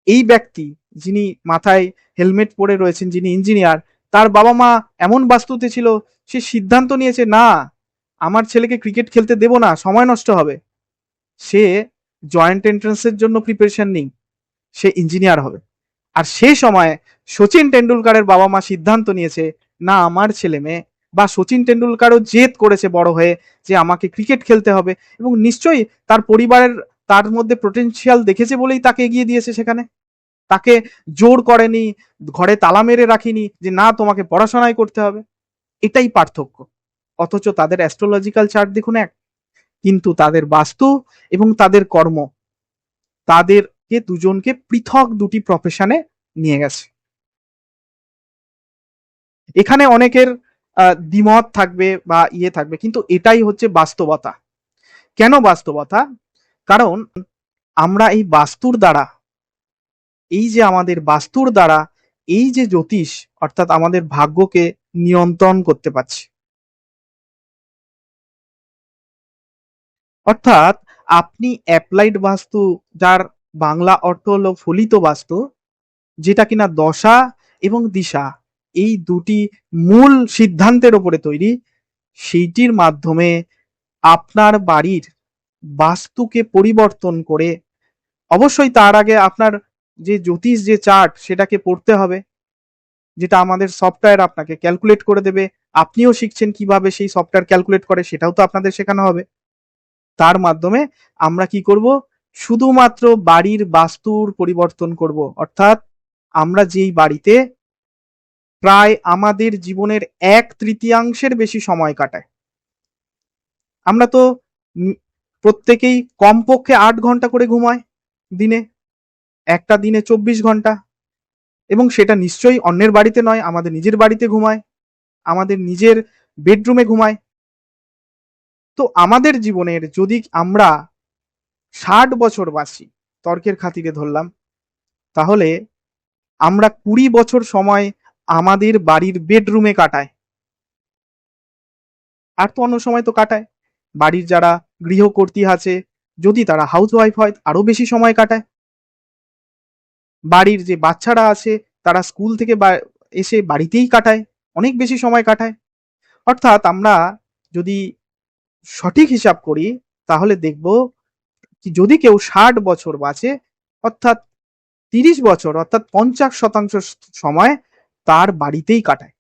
এই ব্যক্তি যিনি মাথায় হেলমেট পরে রয়েছেন, যিনি ইঞ্জিনিয়ার, তার বাবা মা এমন বাস্তুতে ছিল, সে সিদ্ধান্ত নিয়েছে না আমার ছেলেকে ক্রিকেট খেলতে দেব না, সময় নষ্ট হবে। সে জয়েন্ট এন্ট্রান্সের জন্য প্রিপারেশন নেই, সে ইঞ্জিনিয়ার হবে। আর সেই সময় সচিন টেন্ডুলকারের বাবা মা সিদ্ধান্ত নিয়েছে, না আমার ছেলে মেয়ে, বা সচিন টেন্ডুলকারও জেদ করেছে বড় হয়ে যে আমাকে ক্রিকেট খেলতে হবে, এবং নিশ্চয়ই তার পরিবারের তার মধ্যে পোটেনশিয়াল দেখেছে বলেই তাকে এগিয়ে দিয়েছে সেখানে। তাকে জোর করেনি, ঘরে তালা মেরে রাখিনি যে না তোমাকে পড়াশোনাই করতে হবে। এটাই পার্থক্য। অথচ তাদের অ্যাস্ট্রোলজিক্যাল চার্ট দেখুন এক, কিন্তু তাদের বাস্তু এবং তাদের কর্ম তাদেরকে দুজনকে পৃথক দুটি প্রফেশনে নিয়ে গেছে। এখানে অনেকের দ্বিমত থাকবে বা ইয়ে থাকবে, কিন্তু এটাই হচ্ছে বাস্তবতা। কেন বাস্তবতা? কারণ আমরা এই বাস্তুর দ্বারা, এই যে আমাদের বাস্তুর দ্বারা এই যে জ্যোতিষ অর্থাৎ আমাদের ভাগ্যকে নিয়ন্ত্রণ করতে পারছি। অর্থাৎ আপনি অ্যাপ্লাইড বাস্তু, যার বাংলা অর্থ হলো ফলিত বাস্তু, যেটা কিনা দশা এবং দিশা এই দুটি মূল সিদ্ধান্তের উপরে তৈরি, সেইটির মাধ্যমে আপনার বাড়ির বাস্তুকে পরিবর্তন করে, অবশ্যই তার আগে আপনার যে জ্যোতিষ যে চার্ট সেটাকে পড়তে হবে, যেটা আমাদের সফটওয়্যার আপনাকে ক্যালকুলেট করে দেবে। আপনিও শিখছেন কিভাবে সেই সফটওয়্যার ক্যালকুলেট করে, সেটাও তো আপনাদের শেখানো হবে। তার মাধ্যমে আমরা কি করব, শুধুমাত্র বাড়ির বাস্তুর পরিবর্তন করব। অর্থাৎ আমরা যেই বাড়িতে প্রায় আমাদের জীবনের 1/3 বেশি সময় কাটায়, আমরা তো প্রত্যেকেই কমপক্ষে 8 ঘন্টা করে ঘুমায় দিনে, একটা দিনে 24 ঘন্টা, এবং সেটা নিশ্চয়ই অন্যের বাড়িতে নয়, আমাদের নিজের বাড়িতে ঘুমায়, আমাদের নিজের বেডরুমে ঘুমায়। তো আমাদের জীবনের যদি আমরা 60 বছর বাঁচি, তর্কের খাতিরে ধরলাম, তাহলে আমরা 20 বছর সময় আমাদের বাড়ির বেডরুমে কাটায়। আর তো অন্য সময় তো কাটায়। বাড়ির যারা গৃহকর্ত্রী আছে, যদি তারা হাউস ওয়াইফ হয়, আরো বেশি সময় কাটায়। বাড়ির যে বাচ্চারা আছে, তারা স্কুল থেকে এসে বাড়িতেই কাটায়, অনেক বেশি সময় কাটায়। অর্থাৎ আমরা যদি সঠিক হিসাব করি, তাহলে দেখব যদি কেউ 60 বছর বাঁচে, অর্থাৎ 30 বছর অর্থাৎ 50% সময় তার বাড়িতেই কাটায়।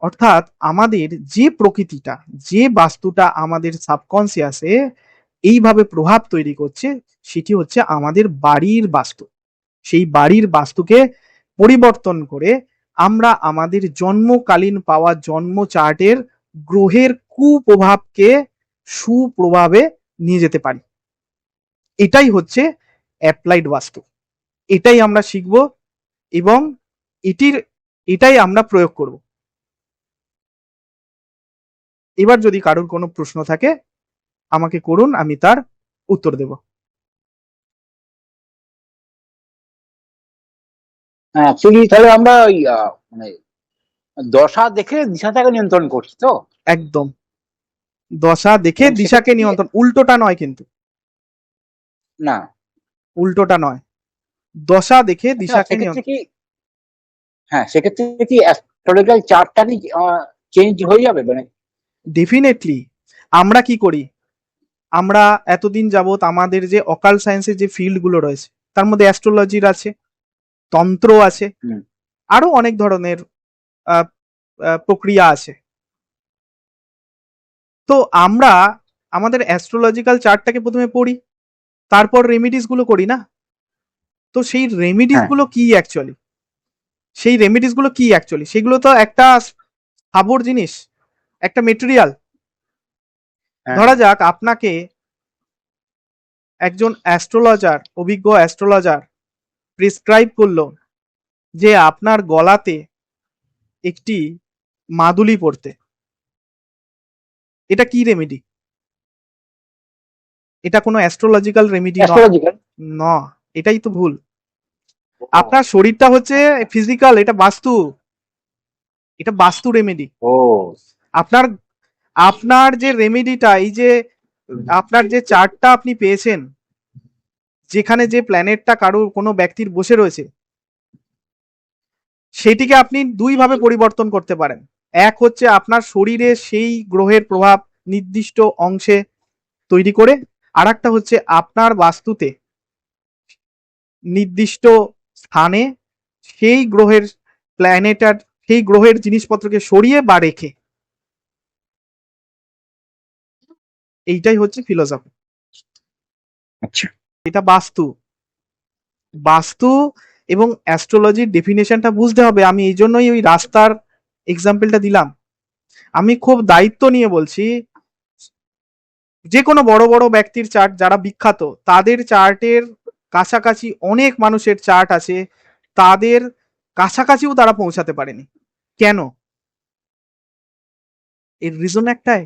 অর্থাৎ আমাদের যে প্রকৃতিটা, যে বাস্তুটা আমাদের সাবকনসিয়াসে এইভাবে প্রভাব তৈরি করছে, সেটি হচ্ছে আমাদের বাড়ির বাস্তু। সেই বাড়ির বাস্তুকে পরিবর্তন করে আমরা আমাদের জন্মকালীন পাওয়া জন্ম চার্টের গ্রহের কুপ্রভাবকে সুপ্রভাবে নিয়ে যেতে পারি। এটাই হচ্ছে অ্যাপ্লাইড বাস্তু। এটাই আমরা শিখব এবং এটাই আমরা প্রয়োগ করব। এবার যদি কারোর কোনো প্রশ্ন থাকে আমাকে করুন, আমি তার উত্তর দেব। অ্যাকচুয়ালি তাহলে আমরা ওই মানে দশা দেখে দিশাটাকে নিয়ন্ত্রণ করছি তো। একদম, দশা দেখে এবং দিশাকে সেক্ষেত্রে নিয়ন্ত্রণ, উল্টোটা নয় কিন্তু, না, উল্টোটা নয়, দশা দেখে আচ্ছা দিশাকে সেক্ষেত্রে নিয়ন্ত্রণ। কি, হ্যাঁ সেক্ষেত্রে কি অ্যাস্ট্রোলজিক্যাল চার্টটা কি চেঞ্জ হয়ে যাবে মানে? ডেফিনেটলি। আমরা কি করি, আমরা এতদিন যাবত আমাদের যে অকাল সায়েন্সের যে ফিল্ড গুলো রয়েছে, তার মধ্যে অ্যাস্ট্রোলজির আছে, তন্ত্র আছে, হুম, আরো অনেক ধরনের প্রক্রিয়া আছে। তো আমরা আমাদের অ্যাস্ট্রোলজিক্যাল চার্টটাকে প্রথমে পড়ি, তারপর রেমিডিস গুলো করি না। তো সেই রেমিডিস হ্যাঁ গুলো কি অ্যাকচুয়ালি, সেগুলো তো একটা স্থাবর জিনিস, একটা মেটেরিয়াল। হ্যাঁ ধরা যাক আপনাকে একজন অ্যাস্ট্রোলজার, অভিজ্ঞ অ্যাস্ট্রোলজার প্রেসক্রাইব করলো যে আপনার গলাতে একটি মাদুলি পড়তে। এটা কি রেমেডি? এটা কোনো অ্যাস্ট্রোলজিক্যাল রেমেডি অ্যাস্ট্রোলজিক্যাল। ন, এটাই তো ভুল। আপনার শরীরটা হচ্ছে ফিজিক্যাল, এটা বাস্তু, এটা বাস্তু রেমেডি। ও আপনার আপনার যে রেমেডিটা, এই যে আপনার যে চার্টটা আপনি পেয়েছেন, যেখানে যে প্ল্যানেটটা কারোর কোনো ব্যক্তির বসে রয়েছে, সেটিকে আপনি দুই ভাবে পরিবর্তন করতে পারেন। এক হচ্ছে আপনার শরীরে সেই গ্রহের প্রভাব নির্দিষ্ট অংশে তৈরি করে, আর একটা হচ্ছে আপনার বাস্তুতে নির্দিষ্ট স্থানে সেই গ্রহের প্ল্যানেটার সেই গ্রহের জিনিসপত্রকে সরিয়ে বা রেখে, এইটাই হচ্ছে ফিলোসফি। আচ্ছা, এটা বাস্তু। বাস্তু এবং অ্যাস্ট্রোলজির ডেফিনেশনটা বুঝতে হবে। আমি এই জন্যই ওই রাস্তার এক্সাম্পলটা দিলাম। আমি খুব দায়িত্ব নিয়ে বলছি, যে কোনো বড় বড় ব্যক্তির চার্ট যারা বিখ্যাত, তাদের চার্টের কাছাকাছি অনেক মানুষের চার্ট আছে, তাদের কাছাকাছিও তারা পৌঁছাতে পারেনি। কেন? এর রিজন একটাই,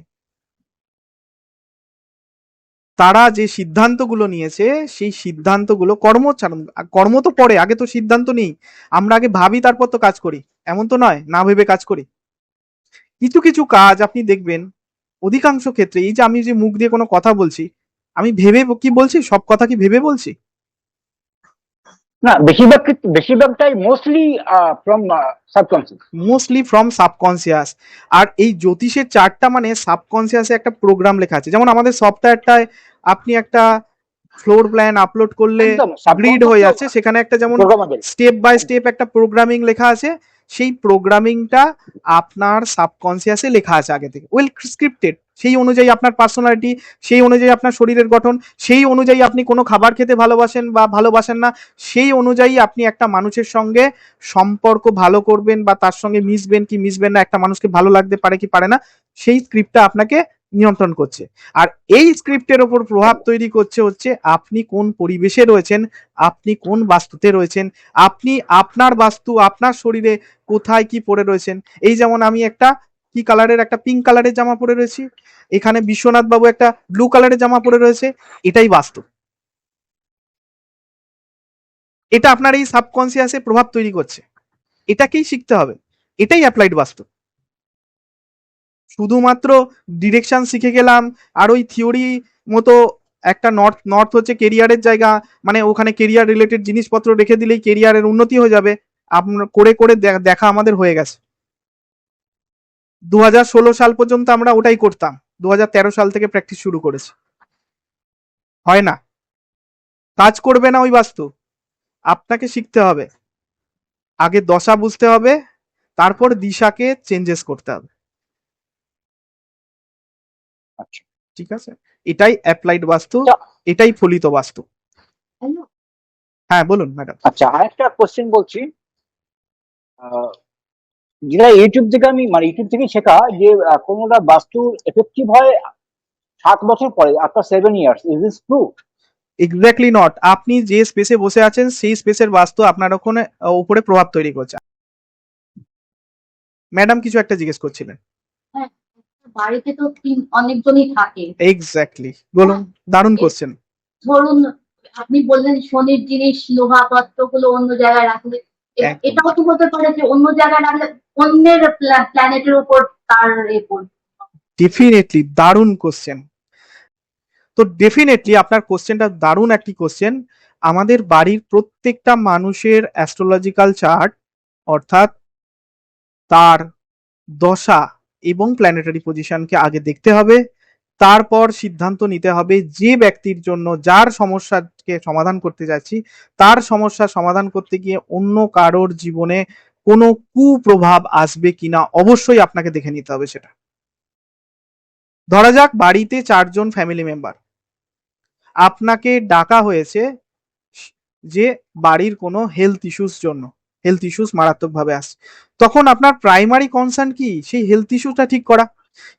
তারা যে সিদ্ধান্তগুলো নিয়েছে সেই সিদ্ধান্তগুলো কর্ম তো পরে, আগে তো সিদ্ধান্ত নেই। আমরা আগে ভাবি তারপর তো কাজ করি, এমন তো নয় না ভেবে কাজ করি। কিছু কিছু কাজ আপনি দেখবেন অধিকাংশ ক্ষেত্রে, এই যে আমি যে মুখ দিয়ে কোনো কথা বলছি, আমি ভেবে কি বলছি? সব কথা কি ভেবে বলছি? না, বেশিরভাগটাই mostly from subconscious. Mostly from subconscious. আর এই জ্যোতিষের চার্টটা মানে সাবকনসিয়াসে একটা প্রোগ্রাম লেখা আছে। যেমন আমাদের সফটওয়্যারটায় আপনি একটা ফ্লোর প্ল্যান আপলোড করলে একদম গ্রিড হয়ে যাচ্ছে, সেখানে একটা যেমন প্রোগ্রামেবল। স্টেপ বাই স্টেপ একটা প্রোগ্রামিং লেখা আছে। সেই প্রোগ্রামিংটা আপনার সাবকনসিয়াসে লেখা আছে আগে থেকে, ওয়েল স্ক্রিপ্টেড। সেই অনুযায়ী আপনার পার্সোনালিটি, সেই অনুযায়ী আপনার শরীরের গঠন, সেই অনুযায়ী আপনি কোনো খাবার খেতে ভালোবাসেন বা ভালোবাসেন না, সেই অনুযায়ী আপনি একটা মানুষের সঙ্গে সম্পর্ক ভালো করবেন বা তার সঙ্গে মিশবেন কি মিশবেন না, একটা মানুষকে ভালো লাগতে পারে কি পারে না, সেই স্ক্রিপ্টটা আপনাকে নিয়ন্ত্রণ করছে। আর এই স্ক্রিপ্টের ওপর প্রভাব তৈরি করছে হচ্ছে আপনি কোন পরিবেশে রয়েছেন, আপনি কোন বাস্তুতে রয়েছেন, আপনি আপনার বাস্তু আপনার শরীরে কোথায় কি পড়ে রয়েছেন। এই যেমন আমি একটা কি কালারের, একটা পিঙ্ক কালারের জামা পরে রয়েছি, এখানে বিশ্বনাথ বাবু একটা ব্লু কালারের জামা পরে রয়েছে, এটাই বাস্তু। এটা আপনার এই সাবকনসিয়াসে প্রভাব তৈরি করছে, এটাকেই শিখতে হবে। এটাই অ্যাপ্লাইড বাস্তু। শুধুমাত্র ডিরেকশন শিখে গেলাম আর ওই থিওরি মতো, একটা নর্থ নর্থ হচ্ছে কেরিয়ারের জায়গা, মানে ওখানে কেরিয়ার রিলেটেড জিনিসপত্র রেখে দিলেই কেরিয়ারের উন্নতি হয়ে যাবে, আপনার করে করে দেখা আমাদের হয়ে গেছে। 2016 সাল পর্যন্ত আমরা ওটাই করতাম, 2013 সাল থেকে প্র্যাকটিস শুরু করেছি। হয় না, কাজ করবে না ওই বাস্তু। আপনাকে শিখতে হবে, আগে দশা বুঝতে হবে, তারপর দিশাকে চেঞ্জেস করতে হবে। আচ্ছা, ঠিক আছে, এটাই অ্যাপ্লাইড বাস্তু, আচ্ছা, এটাই ফলিত বাস্তু। হ্যাঁ বলুন ম্যাডাম। আচ্ছা, আরেকটা কোশ্চেন বলছি। আহ, যেটা ইউটিউব থেকে ইউটিউব থেকে শেখা, যে কোনটা বাস্তু এফেক্টিভ হয় 7 বছর পরে, after 7 years. Is this true? Exactly not. আপনি যে স্পেসে বসে আছেন সেই স্পেসের বাস্তু আপনার ওখানে উপরে প্রভাব তৈরি করছে। ম্যাডাম কিছু একটা জিজ্ঞেস করছিলেন। হ্যাঁ, বাড়িতে তো অনেকজনই থাকে। এক্স্যাক্টলি, বলুন। দারুণ কোশ্চেন। ধরুন আপনি বললেন শনির জিনিস লোহা পত্রগুলো অন্য জায়গায় রাখলে, একদম। এটাও তো হতে পারে যে অন্য জায়গায় রাখলে অন্যের প্ল্যানেটের উপর তার পড়বে। ডেফিনেটলি দারুণ কোশ্চেন। তো ডেফিনেটলি আপনার কোশ্চেনটা দারুণ একটি কোশ্চেন। আমাদের বাড়ির প্রত্যেকটা মানুষের অ্যাস্ট্রোলজিক্যাল চার্ট, অর্থাৎ তার দশা এবং প্ল্যানেটারি পজিশনকে আগে দেখতে হবে। তারপর সিদ্ধান্ত নিতে হবে যে ব্যক্তির জন্য, যার সমস্যাকে সমাধান করতে যাচ্ছি, তার সমস্যা সমাধান করতে গিয়ে অন্য কারোর জীবনে কোনো কুপ্রভাব আসবে কিনা অবশ্যই আপনাকে দেখে নিতে হবে সেটা। ধরা যাক বাড়িতে 4 জন ফ্যামিলি মেম্বার, আপনাকে ডাকা হয়েছে যে বাড়ির কোনো হেলথ ইস্যুস জন্য, হেলথ ইস্যুস মারাত্মকভাবে আসছে, তখন আপনার প্রাইমারি কনসার্ন কি সেই হেলথ ইস্যুটা ঠিক করা।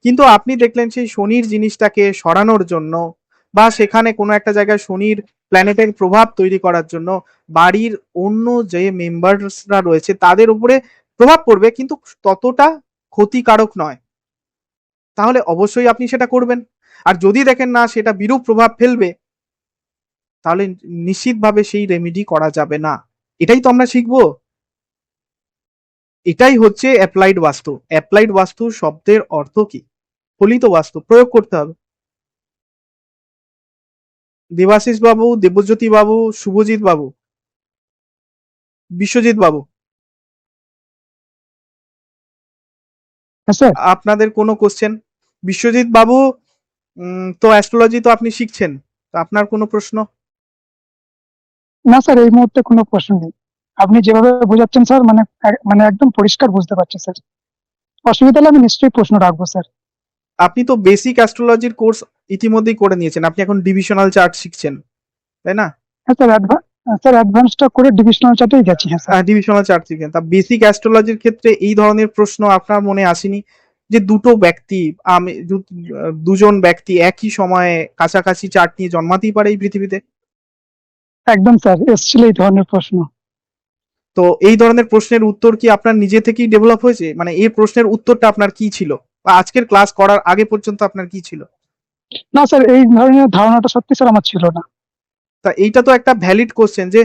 কিন্তু আপনি দেখলেন সেই শনির জিনিসটাকে সরানোর জন্য বা সেখানে কোনো একটা জায়গায় শনির প্ল্যানেটের প্রভাব তৈরি করার জন্য বাড়ির অন্য যে মেম্বারসরা রয়েছে তাদের উপরে প্রভাব পড়বে, কিন্তু ততটা ক্ষতিকারক নয়, তাহলে অবশ্যই আপনি সেটা করবেন। আর যদি দেখেন না সেটা বিরূপ প্রভাব ফেলবে, তাহলে নিশ্চিতভাবে সেই রেমেডি করা যাবে না। এটাই তো আমরা শিখবো। এটাই হচ্ছে অ্যাপ্লাইড বাস্তু। অ্যাপ্লাইড বাস্তু শব্দের অর্থ কি? ফলিত বাস্তু প্রয়োগ করতে হবে। দেবাশিস বাবু, দেবজ্যোতি বাবু, শুভজিৎ বাবু, বিশ্বজিৎ বাবু, আপনাদের কোনো কোশ্চেন? বিশ্বজিৎ বাবু, তো অ্যাস্ট্রোলজি তো আপনি শিখছেন, তো আপনার কোনো প্রশ্ন? না স্যার, এই মুহূর্তে কোনো প্রশ্ন নেই। আপনি যেভাবে বোঝাচ্ছেন স্যার, মানে একদম পরিষ্কার বুঝতে পারছি স্যার। অসুবিধা হলে আমি নিশ্চয়ই প্রশ্ন রাখবো স্যার। আপনি তো বেসিক অ্যাস্ট্রোলজির কোর্স ইতিমধ্যেই করে নিয়েছেন, আপনি এখন ডিভিশনাল চার্ট শিখছেন, তাই না? হ্যাঁ স্যার, স্যার অ্যাডভান্সটা করে ডিভিশনাল চার্টেই গেছি। হ্যাঁ স্যার। ডিভিশনাল চার্ট শিখেন, তা বেসিক অ্যাস্ট্রোলজির ক্ষেত্রে এই ধরনের প্রশ্ন আপনার মনে আসেনি যে দুটো ব্যক্তি, দুজন ব্যক্তি একই সময়ে কাছাকাছি চার্ট নিয়ে জন্মাতেই পারে এই পৃথিবীতে? একদম স্যার, এসেছিল এই ধরনের প্রশ্ন। তো এই ধরনের প্রশ্নের উত্তর কি আপনার নিজে থেকেই ডেভেলপ হয়েছে? মানে এই প্রশ্নের উত্তরটা আপনার কি ছিল, বা আজকের ক্লাস করার আগে পর্যন্ত আপনার কি ছিল? না স্যার, এই ধরনের ধারণাটা সত্যি স্যার আমার ছিল না। তা এইটা তো একটা ভ্যালিড কোশ্চেন যে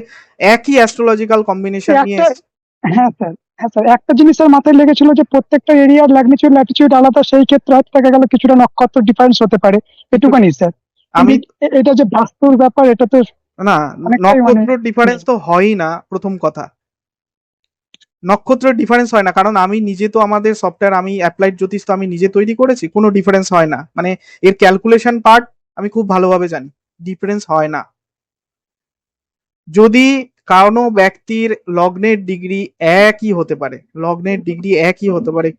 একই অ্যাস্ট্রোলজিক্যাল কম্বিনেশন নিয়ে একটা হ্যাঁ স্যার, হ্যাঁ স্যার, একটা জিনিস স্যার মাথায় লেগেছিল যে প্রত্যেকটা এরিয়ার ম্যাগনিটিউড ল্যাটিটিউড আলাদা, সেই ক্ষেত্রে হয়তো দেখা গেল কিছুটা নক্ষত্র ডিফারেন্স হতে পারে, এটুকানি স্যার। আমি এটা যে বাস্তুর ব্যাপার, এটা তো না, অনেকটাই নক্ষত্র ডিফারেন্স তো হয়ই না। প্রথম কথা, নক্ষত্রের ডিফারেন্স হয় না, কারণ আমি নিজে তো আমাদের সফটওয়্যার, আমি অ্যাপ্লাইড জ্যোতিষ তো আমি নিজে তৈরি করেছি, কোনো ডিফারেন্স হয় না। মানে এর ক্যালকুলেশন পার্ট আমি খুব ভালোভাবে জানি, ডিফারেন্স হয় না। যদি কারো ব্যক্তির লগ্নের ডিগ্রি একই হতে পারে, লগ্নের ডিগ্রি একই হতে পারে,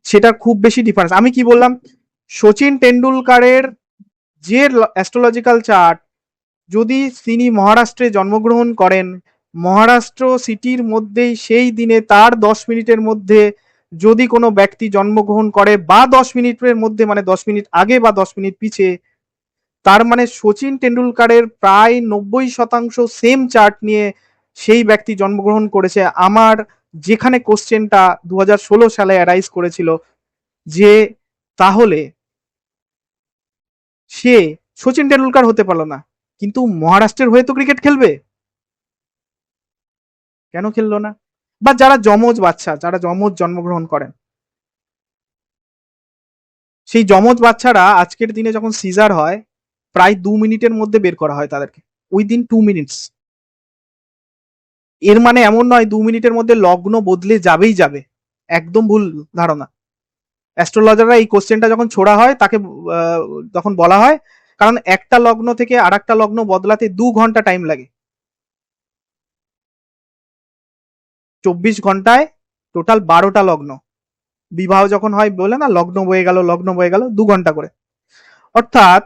সেটা খুব বেশি ডিফারেন্স। আমি কি বললাম, সচিন টেন্ডুলকারের যে অ্যাস্ট্রোলজিক্যাল চার্ট, যদি তিনি মহারাষ্ট্রে জন্মগ্রহণ করেন, মহারাষ্ট্র সিটির মধ্যেই সেই দিনে তার 10 মিনিটের মধ্যে যদি কোনো ব্যক্তি জন্মগ্রহণ করে, বা 10 মিনিটের মধ্যে, মানে 10 মিনিট আগে বা 10 মিনিট পিছে, তার মানে সচিন টেন্ডুলকারের প্রায় 90% সেম চার্ট নিয়ে সেই ব্যক্তি জন্মগ্রহণ করেছে। আমার যেখানে কোশ্চেনটা 2016 সালে অ্যারাইজ করেছিল যে তাহলে সে সচিন টেন্ডুলকার হতে পারলো না, কিন্তু মহারাষ্ট্রের হয়ে তো ক্রিকেট খেলবে, কেন খেললো না? বা যারা যমজ বাচ্চা, যারা যমজ জন্মগ্রহণ করেন, সেই যমজ বাচ্চারা আজকের দিনে যখন সিজার হয়, প্রায় 2 মিনিটের মধ্যে বের করা হয় তাদেরকে, উইদিন 2 মিনিটস। এর মানে এমন নয় 2 মিনিটের মধ্যে লগ্ন বদলে যাবেই যাবে, একদম ভুল ধারণা। অ্যাস্ট্রোলজাররা এই কোশ্চেনটা যখন ছোড়া হয় তাকে তখন বলা হয়, কারণ একটা লগ্ন থেকে আর একটা লগ্ন বদলাতে 2 ঘন্টা টাইম লাগে। 24 ঘন্টায় টোটাল 12টা লগ্ন। বিবাহ যখন হয় বলে না, লগ্ন বয়ে গেল, লগ্ন বয়ে গেল, 2 ঘন্টা করে। অর্থাৎ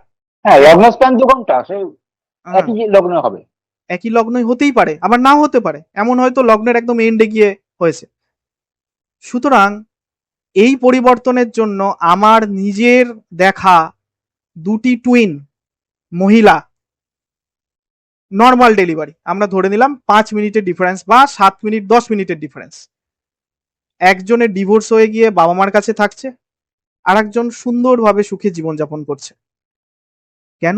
হ্যাঁ, লগ্ন স্প্যান 2 ঘন্টা, সে হ্যাঁ, একই লগ্ন হবে। একই লগ্নই হতেই পারে, আবার নাও হতে পারে, এমন হয়তো লগ্নের একদম এন্ডে গিয়ে হয়েছে। সুতরাং এই পরিবর্তনের জন্য আমার নিজের দেখা দুটি টুইন মহিলা, নর্মাল ডেলিভারি, আমরা ধরে নিলাম 5 মিনিটের ডিফারেন্স বা 7 মিনিট 10 মিনিটের ডিফারেন্স, একজনের ডিভোর্স হয়ে গিয়ে বাবা মার কাছে থাকছে, আর একজন সুন্দরভাবে সুখে জীবনযাপন করছে। কেন?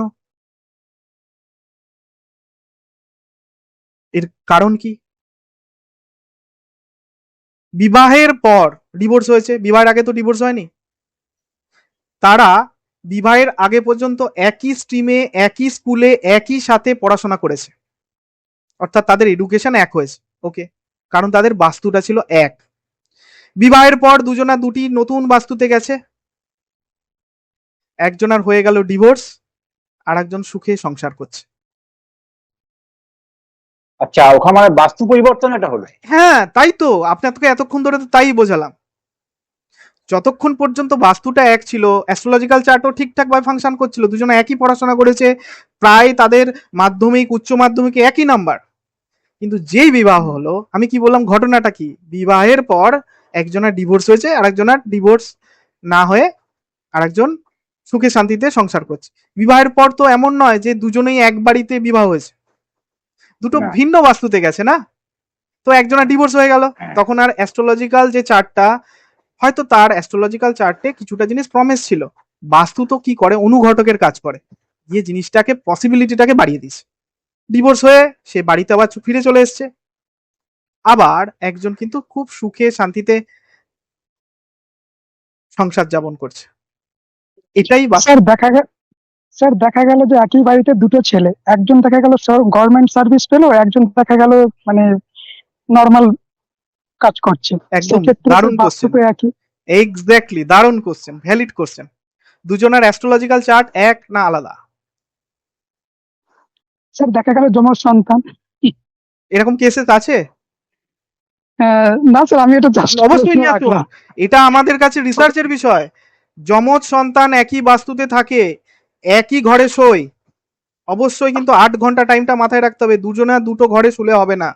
এর কারণ কি? বিবাহের পর ডিভোর্স হয়েছে, বিবাহের আগে তো ডিভোর্স হয়নি। তারা বিবাহের আগে পর্যন্ত একই স্ট্রিমে, একই স্কুলে, একই সাথে পড়াশোনা করেছে, অর্থাৎ তাদের এডুকেশন এক হয়েছে। ওকে, কারণ তাদের বাস্তুটা ছিল এক। বিবাহের পর দুজনা দুটি নতুন বাস্তুতে গেছে, একজনের হয়ে গেল ডিভোর্স, আর একজন সুখে সংসার করছে। আচ্ছা, ওখানে মানে বাস্তু পরিবর্তন এটা হলো। হ্যাঁ, তাই তো আপনাকে এতক্ষণ ধরে তো তাই বোঝালাম। যতক্ষণ পর্যন্ত বাস্তুটা এক ছিল, অ্যাস্ট্রোলজিক্যাল চার্টও ঠিকঠাক ভাবে ফাংশন করছিল, দুজনে একই পড়াশোনা করেছে, প্রায় তাদের মাধ্যমিক উচ্চ মাধ্যমিকে একই নাম্বার। কিন্তু যেই বিবাহ হলো, আমি কি বললাম ঘটনাটা কি, বিবাহের পর একজনের ডিভোর্স হয়েছে, আর একজনের ডিভোর্স না হয়ে আরেকজন সুখে শান্তিতে সংসার করছে। বিবাহের পর তো এমন নয় যে দুজনেই এক বাড়িতে বিবাহ হয়েছে, দুটো না। ভিন্ন বাস্তুতে গেছে না, তো একজনের ডিভোর্স হয়ে গেল। তখন আর অ্যাস্ট্রোলজিক্যাল যে চার্টটা, হয়তো তার অ্যাস্ট্রোলজিক্যাল চার্টে কিছুটা জিনিস প্রমিস ছিল, বাস্তু তো কি করে, অনুঘটকের কাজ করে, যে জিনিসটাকে পসিবিলিটিটাকে বাড়িয়ে দিস। ডিভোর্স হয়ে সে বাড়িতে আবার ফিরে চলে এসছে, আবার একজন কিন্তু খুব সুখে শান্তিতে সংসার যাপন করছে। এটাই স্যার দেখা গেল যে একই বাড়িতে দুটো ছেলে, একজন দেখা গেল গভর্নমেন্ট সার্ভিস পেলো, একজন দেখা গেল মানে নর্মাল কাজ করছে। একদম সেক্ষেত্রে দারুণ বাস্তু কোশ্চেন, তো একই। এক্স্যাক্টলি দারুণ কোশ্চেন, ভ্যালিড কোশ্চেন। দুজনের অ্যাস্ট্রোলজিক্যাল চার্ট এক না আলাদা? স্যার দেখা গেল যমজ সন্তান। এরকম কেসেস আছে? না স্যার, আমি এটা জাস্ট অবশ্যই নিয়ে আসুন, এটা আমাদের কাছে রিসার্চের বিষয়। যমজ সন্তান একই বাস্তুতে থাকে, একই ঘরে শোয়, অবশ্যই কিন্তু 8 ঘন্টা টাইমটা মাথায় রাখতে হবে। দুজনে আর দুটো ঘরে শুলে হবে না।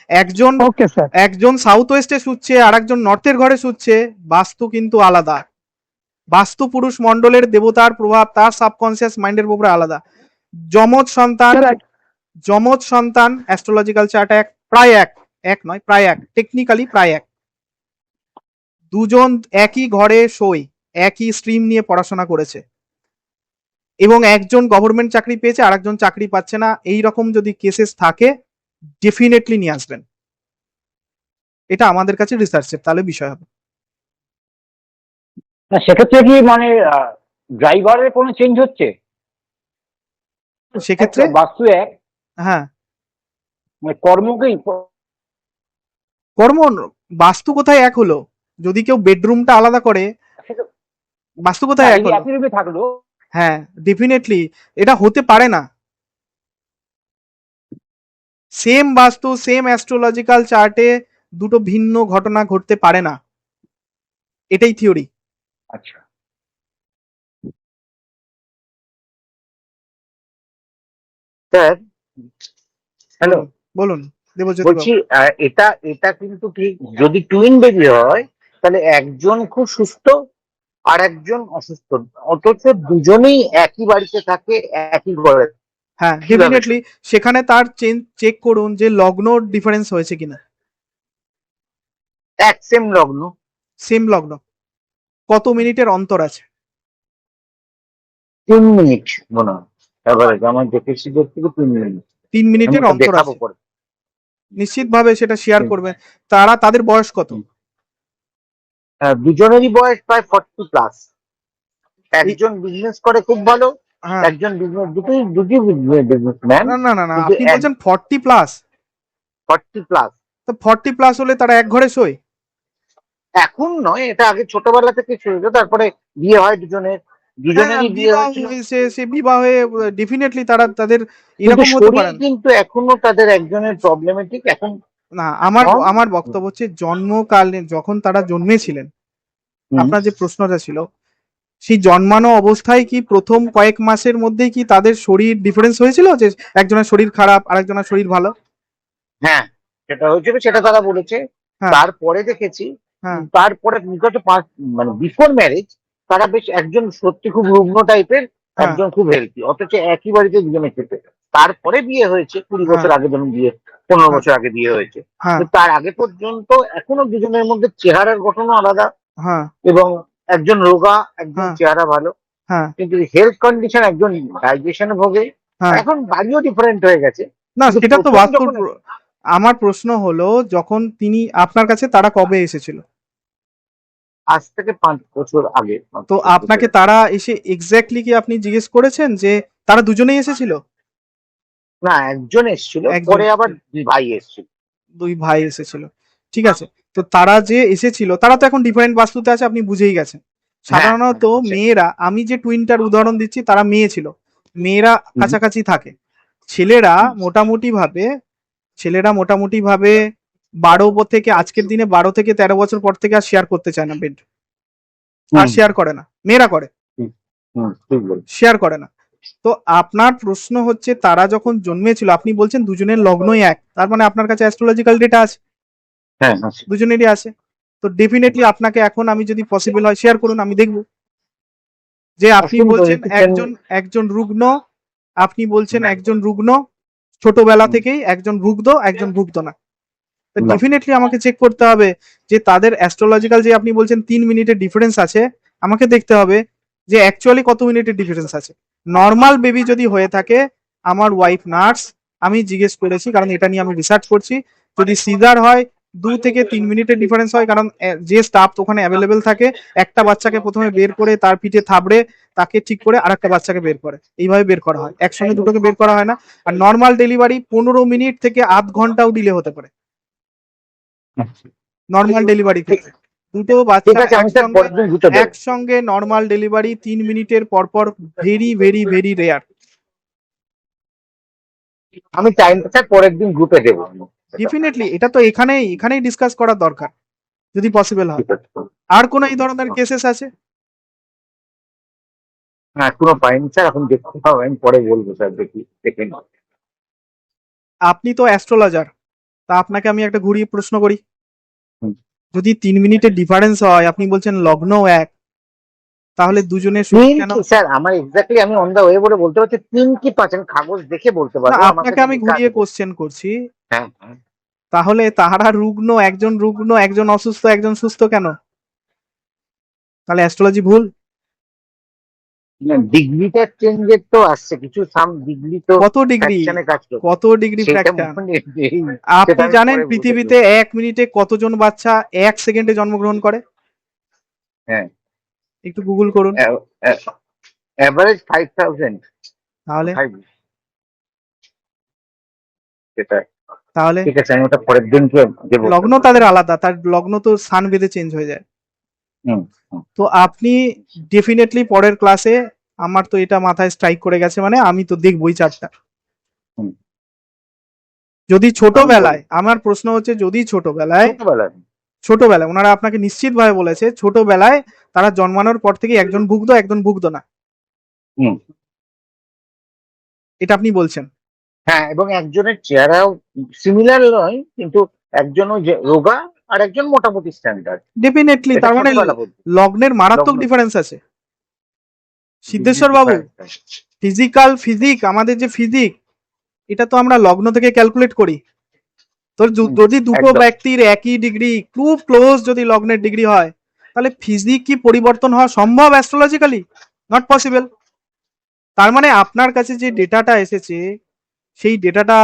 একজন ওকে স্যার। একজন সাউথ ওয়েস্টে শুচ্ছে আর একজন নর্থের ঘরে শুচ্ছে, বাস্তু কিন্তু আলাদা। বাস্তু পুরুষ মণ্ডলের দেবতার প্রভাব তার সাবকনসিয়াস মাইন্ডের উপরে আলাদা। যমজ সন্তান যমজ সন্তান অ্যাস্ট্রোলজিক্যাল চার্ট প্রায় এক নয়, প্রায় টেকনিক্যালি প্রায় দুজন একই ঘরে শোয়, একই স্ট্রিম নিয়ে পড়াশোনা করেছে, এবং একজন গভর্নমেন্ট চাকরি পেয়েছে আর একজন চাকরি পাচ্ছে না, এই রকম যদি কেসেস থাকে ডেফিনেটলি নিয়ে আসবেন। এটা আমাদের কাছে রিসার্চের তাহলে বিষয় হবে। না সেক্ষেত্রে কি মানে ড্রাইভারের কোনো চেঞ্জ হচ্ছে? সেক্ষেত্রে বাস্তু এক, হ্যাঁ, মানে কর্মকেই কর্ম বাস্তু কোথায় এক হলো? যদি কেউ বেডরুমটা আলাদা করে, বাস্তু কোথায় এক হলো? একই রূপে থাকলো। হ্যাঁ, ডেফিনেটলি এটা হতে পারে না। সেম বাস্তু সেম অ্যাস্ট্রোলজিক্যাল চার্টে দুটো ভিন্ন ঘটনা ঘটতে পারে না, এটাই থিওরি। আচ্ছা, স্যার হ্যালো, বলুন দেবজ্যোতি বলছি বাবু। এটা এটা কিন্তু ঠিক, যদি টুইন বেবি হয় তাহলে একজন খুব সুস্থ আর একজন অসুস্থ, অথচ দুজনেই একই বাড়িতে থাকে, একই ঘরে। হ্যাঁ কিভাবে? ডেফিনেটলি সেখানে তার চেক করুন যে লগ্ন ডিফারেন্স হয়েছে কিনা। এক সেম লগ্ন, সেম লগ্ন, কত মিনিটের অন্তর আছে? 3 মিনিট মনে হয়, এবারে আমার দেখেছি থেকে 3 মিনিট। 3 আমি মিনিটের ওটা অন্তর দেখাবো আছে, পরে। নিশ্চিতভাবে সেটা শেয়ার হুম। করবেন। তাদের বয়স কত? দুজনেরই বয়স প্রায় 40 প্লাস। এই- একজন বিজনেস করে খুব ভালো, হ্যাঁ, একজন বিজনেস, দুটি বিজনেসম্যান, না না না না, কিন্তু আপনি বলছেন 40 প্লাস, 40 প্লাস। তো 40 প্লাস হলে তারা এক ঘরে শোয়? এখন নয়, এটা আগে ছোটবেলা থেকে শুরু হতো, তারপরে বিয়ে হয় দুজনের, হ্যাঁ, দুজনেরই বিয়ে বিবাহ হয়েছিল, হয়েছে, সে বিবাহে ডেফিনেটলি তাদের কিন্তু এরকম হতে শরীর পারেন। কিন্তু এখনো তাদের একজনের প্রবলেমেটিক এখন। না, আমার কম। আমার বক্তব্য হচ্ছে জন্মকালে যখন তারা জন্মেছিলেন, হুম। আপনার যে প্রশ্নটা ছিল, সেই জন্মানো অবস্থায় কি প্রথম কয়েক মাসের মধ্যেই কি তাদের শরীর ডিফারেন্স হয়েছিল, যে একজনের শরীর খারাপ আর একজনের শরীর ভালো? হ্যাঁ, সেটা হয়েছিল, সেটা তারা বলেছে। হ্যাঁ, তারপরে দেখেছি, হ্যাঁ, তারপরে বিগত 5 মানে বিফোর ম্যারেজ তারা বেশ, একজন সত্যি খুব রুগ্ন টাইপের, হ্যাঁ, একজন খুব হেলদি, অথচ একই বাড়িতে দুজনে খেতে। তারপরে বিয়ে হয়েছে 20 হ্যাঁ, বছর আগে, ধরুন বিয়ে 15 হ্যাঁ, বছর আগে বিয়ে হয়েছে, হ্যাঁ, কিন্তু তার আগে পর্যন্ত এখনো দুজনের মধ্যে চেহারার গঠনও আলাদা, হ্যাঁ, এবং একজন রোগা, একজন হ্যাঁ, চেহারা ভালো, হ্যাঁ, কিন্তু হেলথ কন্ডিশন, একজন ডাইজেশনে ভোগে। হ্যাঁ। এখন বাড়িও ডিফারেন্ট হয়ে গেছে, না, কিন্তু সেটা তো প্রথম বাস্তুর যখন আমার প্রশ্ন হলো, যখন তিনি আপনার কাছে তারা কবে এসেছিল? আজ থেকে 5 বছর আগে, তো আপনাকে তারা এসে এক্স্যাক্টলি কি আপনি জিজ্ঞেস করেছেন যে তারা দুজনেই এসেছিল? না, একজন এসেছিল, একজন পরে আবার ভাই এসেছিল। দুই ভাই এসেছিল, ঠিক আছে। তো তারা যে এসেছিল তারা তো এখন ডিফারেন্ট বাস্তুতে আছে, আপনি বুঝেই গেছেন। হ্যাঁ, সাধারণত হ্যাঁ, মেয়েরা, আমি যে টুইনটার উদাহরণ দিচ্ছি তারা মেয়ে ছিল, মেয়েরা কাছাকাছি থাকে। ছেলেরা মোটামুটি ভাবে ছেলেরা মোটামুটি ভাবে 12 থেকে, আজকের দিনে 12 থেকে 13 বছর পর থেকে আর শেয়ার করতে চায় না বেড, আর শেয়ার করে না, মেয়েরা করে, ঠিক বলছি। শেয়ার করে না। তো আপনার প্রশ্ন হচ্ছে তারা যখন জন্মেছিল, আপনি বলছেন দুজনের লগ্নই এক, তার মানে আপনার কাছে অ্যাস্ট্রোলজিক্যাল ডেটা আছে, হ্যাঁ, আছে। দুজনেরই আছে। তো ডেফিনেটলি আপনাকে এখন আমি যদি পসিবল হয় শেয়ার করুন, আমি দেখব যে আপনি অসুবিধা বলছেন একটু একজন রুগ্ন, আপনি বলছেন একজন রুগ্ন ছোটবেলা থেকেই, একজন ভুগ্ধ, একজন ভুগ্ধ না। তো না। ডেফিনেটলি আমাকে চেক করতে হবে যে তাদের অ্যাস্ট্রোলজিক্যাল, যে আপনি বলছেন 3 মিনিটের ডিফারেন্স আছে, আমাকে দেখতে হবে যে অ্যাকচুয়ালি কত মিনিটের ডিফারেন্স আছে। নর্মাল বেবি যদি হয়ে থাকে, আমার ওয়াইফ নার্স, আমি জিজ্ঞেস করেছি কারণ এটা নিয়ে আমি রিসার্চ করছি, যদি সিজার হয় 2 থেকে 3 মিনিটের ডিফারেন্স হয়, কারণ যে স্টাফ ওখানে অ্যাভেলেবেল থাকে, একটা বাচ্চাকে প্রথমে বের করে তার পিঠে থাবড়ে তাকে ঠিক করে আরেকটা বাচ্চাকে বের করে, এইভাবে বের করা হয়, একসঙ্গে দুটোকে বের করা হয় না। আর নর্মাল ডেলিভারি 15 মিনিট থেকে আধ ঘন্টাও ডিলে হতে পারে নর্মাল ডেলিভারি ক্ষেত্রে। দুটো ঠিক বাচ্চা আছে, আমি স্যার পরের দিন ঘুরতে দেবো। একসঙ্গে নর্মাল ডেলিভারি 3 মিনিটের পর পর ভেরি ভেরি ভেরি রেয়ার। আমি টাইমটা স্যার পরের দিন গ্রুপে দেবো। ডেফিনেটলি এটা তো এখানেই ডিসকাস করা দরকার যদি পসিবল হয়। ঠিক আছে। আর কোন এই ধরনের কেসেস আছে? না এখনো পাইনি স্যার, এখন দেখতে হবে, আমি পরে বলবো স্যার, দেখে নিই। আপনি তো অ্যাস্ট্রোলজার, তা আপনাকে আমি একটা ঘুরিয়ে প্রশ্ন করি। হুম। যদি 3 মিনিটের ডিফারেন্স হয়, আপনি বলছেন লগ্ন এক, তাহলে দুজনের কেন? স্যার আমার এক্স্যাক্টলি আমি অন দা ওয়ে বলে বলতে পারছি 3 কি 5, আমি কাগজ দেখে বলতে না, পারবো। আমার আপনাকে কাছে আমি লেখা ঘুরিয়ে আছে। কোশ্চেন করছি। হ্যাঁ হ্যাঁ। তাহলে তাহারা রুগ্ন, একজন রুগ্ন, একজন অসুস্থ, একজন সুস্থ কেন? তাহলে অ্যাস্ট্রোলজি ভুল? ডিগ্রিটা চেঞ্জের তো আসছে কিছু, সাম ডিগ্রি তো কত ডিগ্রি? ফ্র্যাকশনে কাজ করছে। কত ডিগ্রি সেটা ফ্র্যাকশন? সেটা আপনি আমি জানেন পরে বুঝে পৃথিবীতে দেবো। 1 মিনিটে কতজন বাচ্চা 1 সেকেন্ডে জন্মগ্রহণ করে? হ্যাঁ, একটু গুগল করুন। এভারেজ 5000। তাহলে সেটা তাহলে ঠিক আছে, আমি ওটা পরের দিনকে দেবো। লগ্ন তাদের আলাদা, তার লগ্ন তো সান বেঁধে চেঞ্জ হয়ে যায়। হুম, হুম। তো আপনি ডেফিনেটলি পরের ক্লাসে, আমার তো এটা মাথায় স্ট্রাইক করে গেছে, মানে আমি তো দেখবই চারটা। হুম। যদি ছোটবেলায়, আমার প্রশ্ন হচ্ছে, যদি ছোটবেলায় ছোটবেলায় ওনারা আপনাকে নিশ্চিতভাবে বলেছে ছোটবেলায় তারা জন্মানোর পর থেকে একজন ভুগতো, একজন ভুগতো না, হুম। এটা আপনি বলছেন? হ্যাঁ, এবং একজনের চেহারাও সিমিলার নয়, কিন্তু একজন ওই যে রোগা আর একজন মোটামুটি স্ট্যান্ডার্ড। ডেফিনেটলি, এটা তার মানে ছোটবেলা বলতে। লগ্নের মারাত্মক লগ্ন। ডিফারেন্স আছে। সিদ্ধেশ্বর বাবু, ফিজিক, আমাদের যে ফিজিক, এটা তো আমরা লগ্ন থেকে ক্যালকুলেট করি। তো যদি দুটো একদম। ব্যক্তির একই ডিগ্রি, খুব ক্লোজ যদি লগ্নের ডিগ্রি হয়, তাহলে ফিজিক কি পরিবর্তন হওয়া সম্ভব অ্যাস্ট্রোলজিক্যালি? Not possible. তার মানে আপনার কাছে যে ডেটাটা এসেছে, সেই ডেটাটা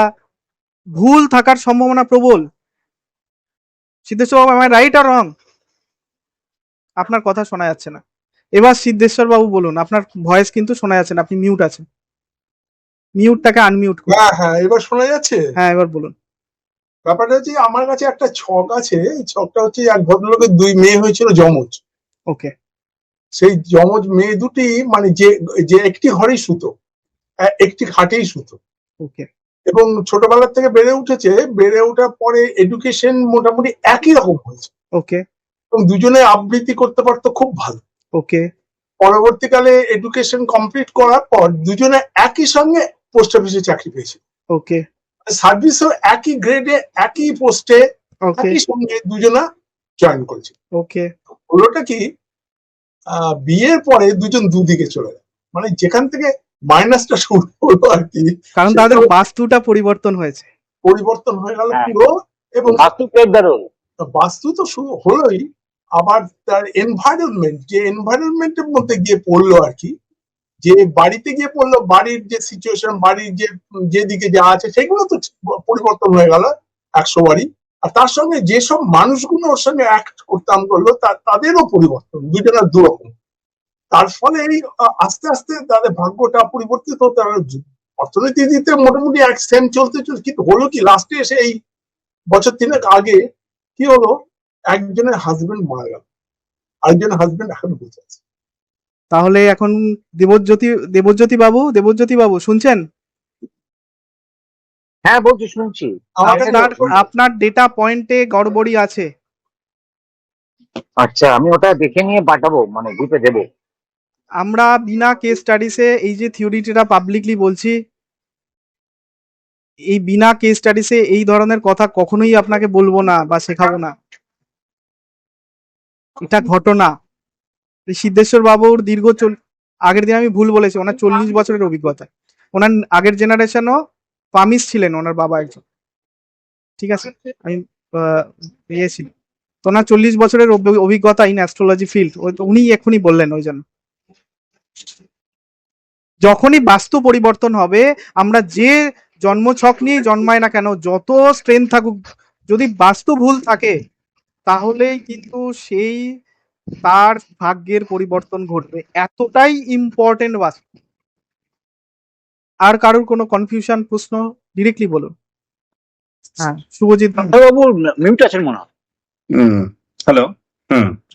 ভুল থাকার সম্ভাবনা প্রবল। সিদ্ধেশ্বর বাবু, আমার রাইট আর রং? আপনার কথা শোনা যাচ্ছে না। এবার সিদ্ধেশ্বর বাবু বলুন, আপনার ভয়েস কিন্তু শোনা যাচ্ছে না, আপনি মিউট আছেন। মিউটটাকে আনমিউট করুন। হ্যাঁ হ্যাঁ, এবার শোনা যাচ্ছে। হ্যাঁ, এবার বলুন। ব্যাপারটা হচ্ছে আমার কাছে একটা ছক আছে, এই ছকটা হচ্ছে এক ভদ্রলোকের 2 মেয়ে হয়েছিল যমজ। ওকে। সেই যমজ মেয়ে দুটি মানে যে যে একটি ঘরেই শুতো, একটি খাটেই শুতো, ওকে। এবং ছোটবেলা থেকে বেড়ে উঠেছে, বেড়ে ওঠার পরে এডুকেশন মোটামুটি একই রকম হয়েছে, ওকে। এবং দুজনে আবৃত্তি করতে পারতো খুব ভালো। ওকে। পরবর্তীকালে এডুকেশন কমপ্লিট করার পর দুজনে একই সঙ্গে পোস্ট অফিসে চাকরি পেয়েছে, ওকে। সার্ভিসও একই গ্রেডে, একই পোস্টে, ওকে। একই সঙ্গে দুজনা জয়েন করেছে। ওকে। হলোটা কি, বিয়ের পরে দুজন দুদিকে চলে যায়, মানে যেখান থেকে মাইনাসটা শুরু হলো আর কি, কারণ সেটা তাদের বাস্তুটা পরিবর্তন হয়েছে। পরিবর্তন হয়ে গেল হ্যাঁ। পুরো। এবং বাস্তু প্লেট দারুন। বাস্তু তো শুরু হলোই, আবার তার এনভায়রনমেন্ট, যে এনভায়রনমেন্টের মধ্যে গিয়ে পড়লো আর কি, যে বাড়িতে গিয়ে পড়লো, বাড়ির যে সিচুয়েশন, বাড়ির যে যেদিকে যা আছে সেগুলো তো পরিবর্তন হয়ে গেল 100 বারই। আর তার সঙ্গে যেসব মানুষগুলো ওর সঙ্গে অ্যাক্ট করতাম করলো, তাদেরও পরিবর্তন, দুজনের দুরকম। তার ফলে এই আস্তে আস্তে তাদের ভাগ্যটা পরিবর্তিত হতে অর্থনীতিতে মোটামুটি এক সেম চলতে চলতে, কিন্তু হলো কি লাস্টে এসে এই বছর 3 আগে কি হলো, একজনের হাজবেন্ড মারা গেল, আরেকজনের হাজবেন্ড এখন বেঁচে আছে। তাহলে এখন দেবজ্যোতি বাবু শুনছেন? হ্যাঁ বলছি, শুনছি। আমাকে আপনার ডেটা পয়েন্টে গড়বড়ি আছে। আচ্ছা, আমি ওটা দেখে নিয়ে পাঠাবো, মানে গ্রুপে দেবো। আমরা বিনা কেস স্টাডিসে এই যে থিওরিটা পাবলিকলি বলছি, এই বিনা কেস স্টাডিসে এই ধরনের কথা কখনোই আপনাকে বলবো না বা শেখাবো না। এটা ঘটনা। সিদ্ধেশ্বর বাবুর আগের দিন আমি ভুল বলেছি, ওনার 40 বছরের অভিজ্ঞতা। ওনার আগের জেনারেশনও পামিস ছিলেন, ওনার বাবা একজন, ঠিক আছে, আমি পেয়েছি। তো ওনার 40 বছরের অভিজ্ঞতা ইন অ্যাস্ট্রোলজি ফিল্ড, উনি এখনই বললেন। ওই জন্য যখনই বাস্তু পরিবর্তন হবে, আমরা যে জন্মছক নিয়ে জন্মায় না কেন, যত স্ট্রেংথ থাকুক, যদি বাস্তু ভুল থাকে, তাহলেই কিন্তু সেই তার ভাগ্যের পরিবর্তন ঘটবে। এতটাই ইম্পর্টেন্ট বাস্তু। আর কারোর কোনো কনফিউশন, প্রশ্ন ডিরেক্টলি বলুন। হ্যাঁ, শুভজিৎ বাবু মিউট আছেন মনে হয়। হ্যালো,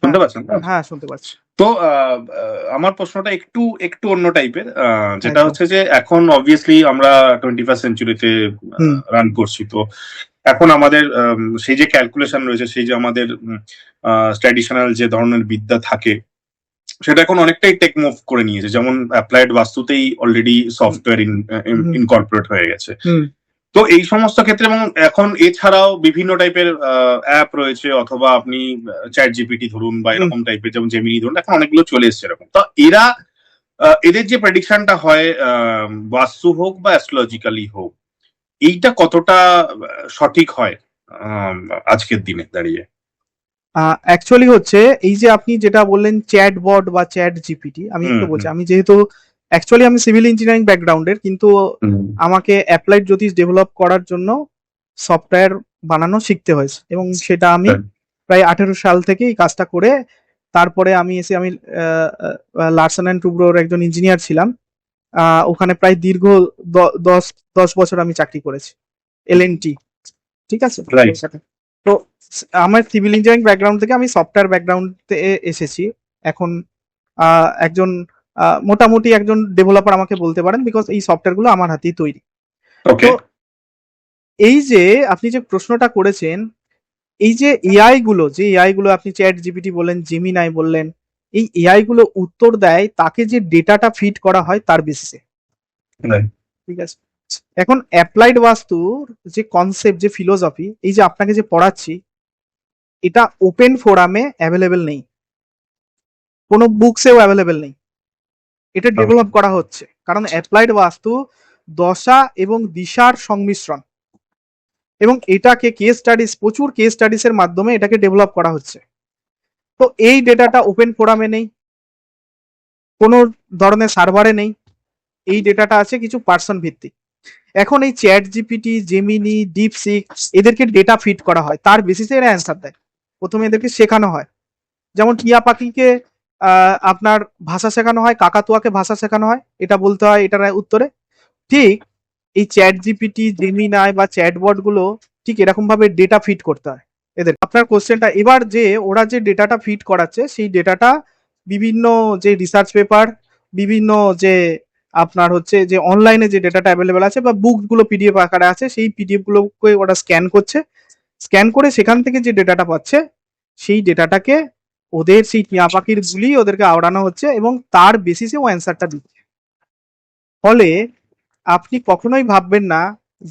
শুনতে পাচ্ছেন? হ্যাঁ, শুনতে পাচ্ছি। তো আমার প্রশ্নটা একটু একটু অন্য টাইপের, যেটা একদম। হচ্ছে যে এখন অবভিয়াসলি আমরা 21st সেঞ্চুরিতে হুম। রান করছি, তো এখন আমাদের সেই যে ক্যালকুলেশন রয়েছে, সেই যে আমাদের ট্র্যাডিশনাল যে ধরনের বিদ্যা থাকে, সেটা এখন অনেকটাই টেক মুভ করে নিয়েছে। যেমন অ্যাপ্লাইড বাস্তুতেই অলরেডি সফটওয়্যার ইনকর্পোরেট হয়ে গেছে। হুম। তো এই সমস্ত ক্ষেত্রে, এবং এখন এছাড়াও বিভিন্ন টাইপের অ্যাপ রয়েছে, অথবা আপনি চ্যাট জিপিটি ধরুন বা এরকম টাইপের, যেমন জেমিনি ধরুন, এখন অনেকগুলো চলে এসছে এরকম। তো এরা এদের যে প্রেডিকশনটা হয় বাস্তু হোক বা অ্যাস্ট্রোলজিক্যালি হোক, এইটা কতটা সঠিক হয় আজকের দিনে দাঁড়িয়ে? অ্যাকচুয়ালি হচ্ছে এই যে আপনি যেটা বললেন চ্যাট বট বা চ্যাট জিপিটি, আমি একটু বলছি। আমি যেহেতু অ্যাকচুয়ালি আমি সিভিল ইঞ্জিনিয়ারিং ব্যাকগ্রাউন্ডের, কিন্তু আমাকে অ্যাপ্লাইড জ্যোতিষ ডেভেলপ করার জন্য সফটওয়্যার বানানো শিখতে হয়েছে, এবং সেটা আমি প্রায় 18 সাল থেকে এই কাজটা করে, তারপরে আমি লার্সন অ্যান্ড টুব্রোর একজন ইঞ্জিনিয়ার ছিলাম। ওখানে প্রায় দীর্ঘ 10 বছর আমি চাকরি করেছি, এলএনটি। ঠিক আছে। Right. তো আমার সিভিল ইঞ্জিনিয়ারিং ব্যাকগ্রাউন্ড থেকে আমি সফটওয়্যার ব্যাকগ্রাউন্ডে এসেছি। এখন একজন মোটামুটি একজন ডেভেলপার আমাকে বলতে পারেন, বিকজ এই সফটওয়্যার গুলো আমার হাতেই তৈরি। ওকে। তো এই যে আপনি যে প্রশ্নটা করেছেন, এই যে এআই গুলো, আপনি চ্যাট জিপিটি বললেন, জেমিনাই বললেন, এই এআই গুলো উত্তর দেয় তাকে যে ডেটাটা ফিড করা হয় তার বেসিসে। ঠিক আছে। এখন অ্যাপ্লাইড বাস্তুর যে কনসেপ্ট, যে ফিলোসফি, এই যে আপনাকে যে পড়াচ্ছি, এটা ওপেন ফোরামে অ্যাভেলেবেল নেই, কোনো বুকসেও অ্যাভেলেবেল নেই। এটা ডেভেলপ করা হচ্ছে, কারণ অ্যাপ্লাইড বাস্তু দশা এবং দিশার সংমিশ্রণ, এবং এটাকে প্রচুর কেস স্টাডিজ এর মাধ্যমে এটাকে ডেভেলপ করা হচ্ছে। তো এই ডেটাটা ওপেন ফোরামে নেই, কোনো ধরনের সার্ভারে নেই, এই ডেটাটা আছে কিছু পার্সন ভিত্তিক। এখন এই চ্যাট জিপিটি, জেমিনি, ডিপসিক, এদেরকে ডেটা ফিড করা হয়, তার বেসিসে এরা অ্যান্সার দেয়। প্রথমে এদেরকে শেখানো হয়, যেমন টিয়া পাখিকে আপনার ভাষা শেখানো হয়, কাকাতুয়াকে ভাষা শেখানো হয়, এটা বলতে হয় এটার উত্তরে। ঠিক এই চ্যাট জিপিটি, জেমিনাই বা চ্যাটবট গুলো ঠিক এরকম ভাবে ডেটা ফিড করতে হয় এদের। আপনার কোশ্চেনটা এবার, যে ওরা যে ডেটাটা ফিড করাচ্ছে, সেই ডেটাটা বিভিন্ন যে রিসার্চ পেপার, বিভিন্ন যে আপনার হচ্ছে যে অনলাইনে যে ডেটাটা অ্যাভেলেবেল আছে বা বুক গুলো পিডিএফ আকারে আছে, সেই পিডিএফ গুলোকে ওরা স্ক্যান করছে, স্ক্যান করে সেখান থেকে যে ডেটাটা পাচ্ছে, সেই ডেটাটাকে ওদের সেই টিয়া পাখির গুলি ওদেরকে আওড়ানো হচ্ছে, এবং তার বেসিসে ও অ্যান্সারটা দিচ্ছে। ফলে আপনি কখনোই ভাববেন না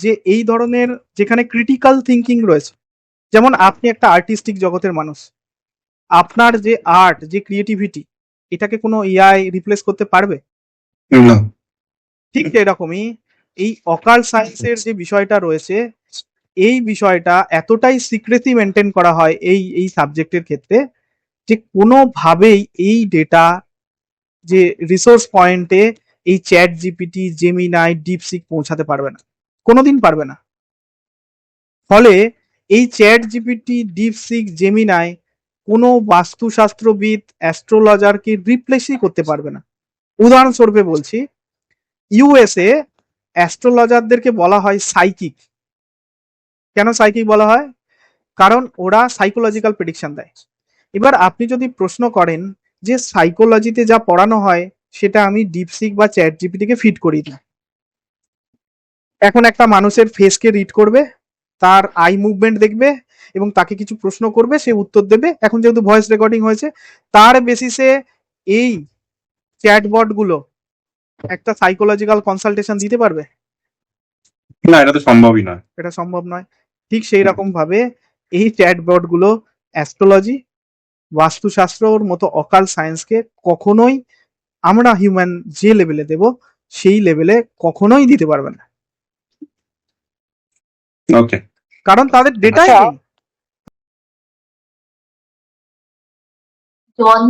যে এই ধরনের, যেখানে ক্রিটিক্যাল থিঙ্কিং রয়েছে, যেমন আপনি একটা আর্টিস্টিক জগতের মানুষ, আপনার যে আর্ট, যে ক্রিয়েটিভিটি, এটাকে কোনো এআই রিপ্লেস করতে পারবে? ঠিক এরকমই এই অকাল সায়েন্সের যে বিষয়টা রয়েছে, এই বিষয়টা এতটাই সিক্রেসি মেনটেন করা হয় এই সাবজেক্টের ক্ষেত্রে, যে কোনোভাবেই এই ডেটা যে রিসোর্স পয়েন্টে এই চ্যাট জিপিটি, জেমিনাই, ডিপসিক পৌঁছাতে পারবে না, কোনোদিন পারবে না। ফলে এই চ্যাট জিপিটি, ডিপসিক, জেমিনাই কোনো বাস্তুশাস্ত্রবিদ, অ্যাস্ট্রোলজারকে রিপ্লেসই করতে পারবে না। উদাহরণস্বরূপে বলছি, ইউএসএ অ্যাস্ট্রোলজারদেরকে বলা হয় সাইকিক। কেন সাইকিক বলা হয়? কারণ ওরা সাইকোলজিক্যাল প্রেডিকশন দেয়। এবার আপনি যদি প্রশ্ন করেন যে সাইকোলজিতে যা পড়ানো হয় সেটা আমি ডিপসিক বা চ্যাট জিপিটিকে ফিড করি না, এখন একটা মানুষের ফেসকে রিড করবে, তার আই মুভমেন্ট দেখবে, এবং তাকে কিছু প্রশ্ন করবে, সে উত্তর দেবে। এখন যেহেতু ভয়েস রেকর্ডিং হয়েছে, তার বেসিসে এই চ্যাটবট গুলো একটা সাইকোলজিক্যাল কনসালটেশন দিতে পারবে? না, এটা তো সম্ভবই নয়। এটা সম্ভব নয়। ঠিক সেই রকম ভাবে এই চ্যাটবট গুলো অ্যাস্ট্রোলজি, বাস্তুশাস্ত্রর মতো অকাল সায়েন্সকে কখনোই আমরা হিউম্যান যে লেভেলে দেব, সেই লেভেলে কখনোই দিতে পারবে না, ওকে। কারণ তাদের ডেটাই আচ্ছা। নেই। জন্ম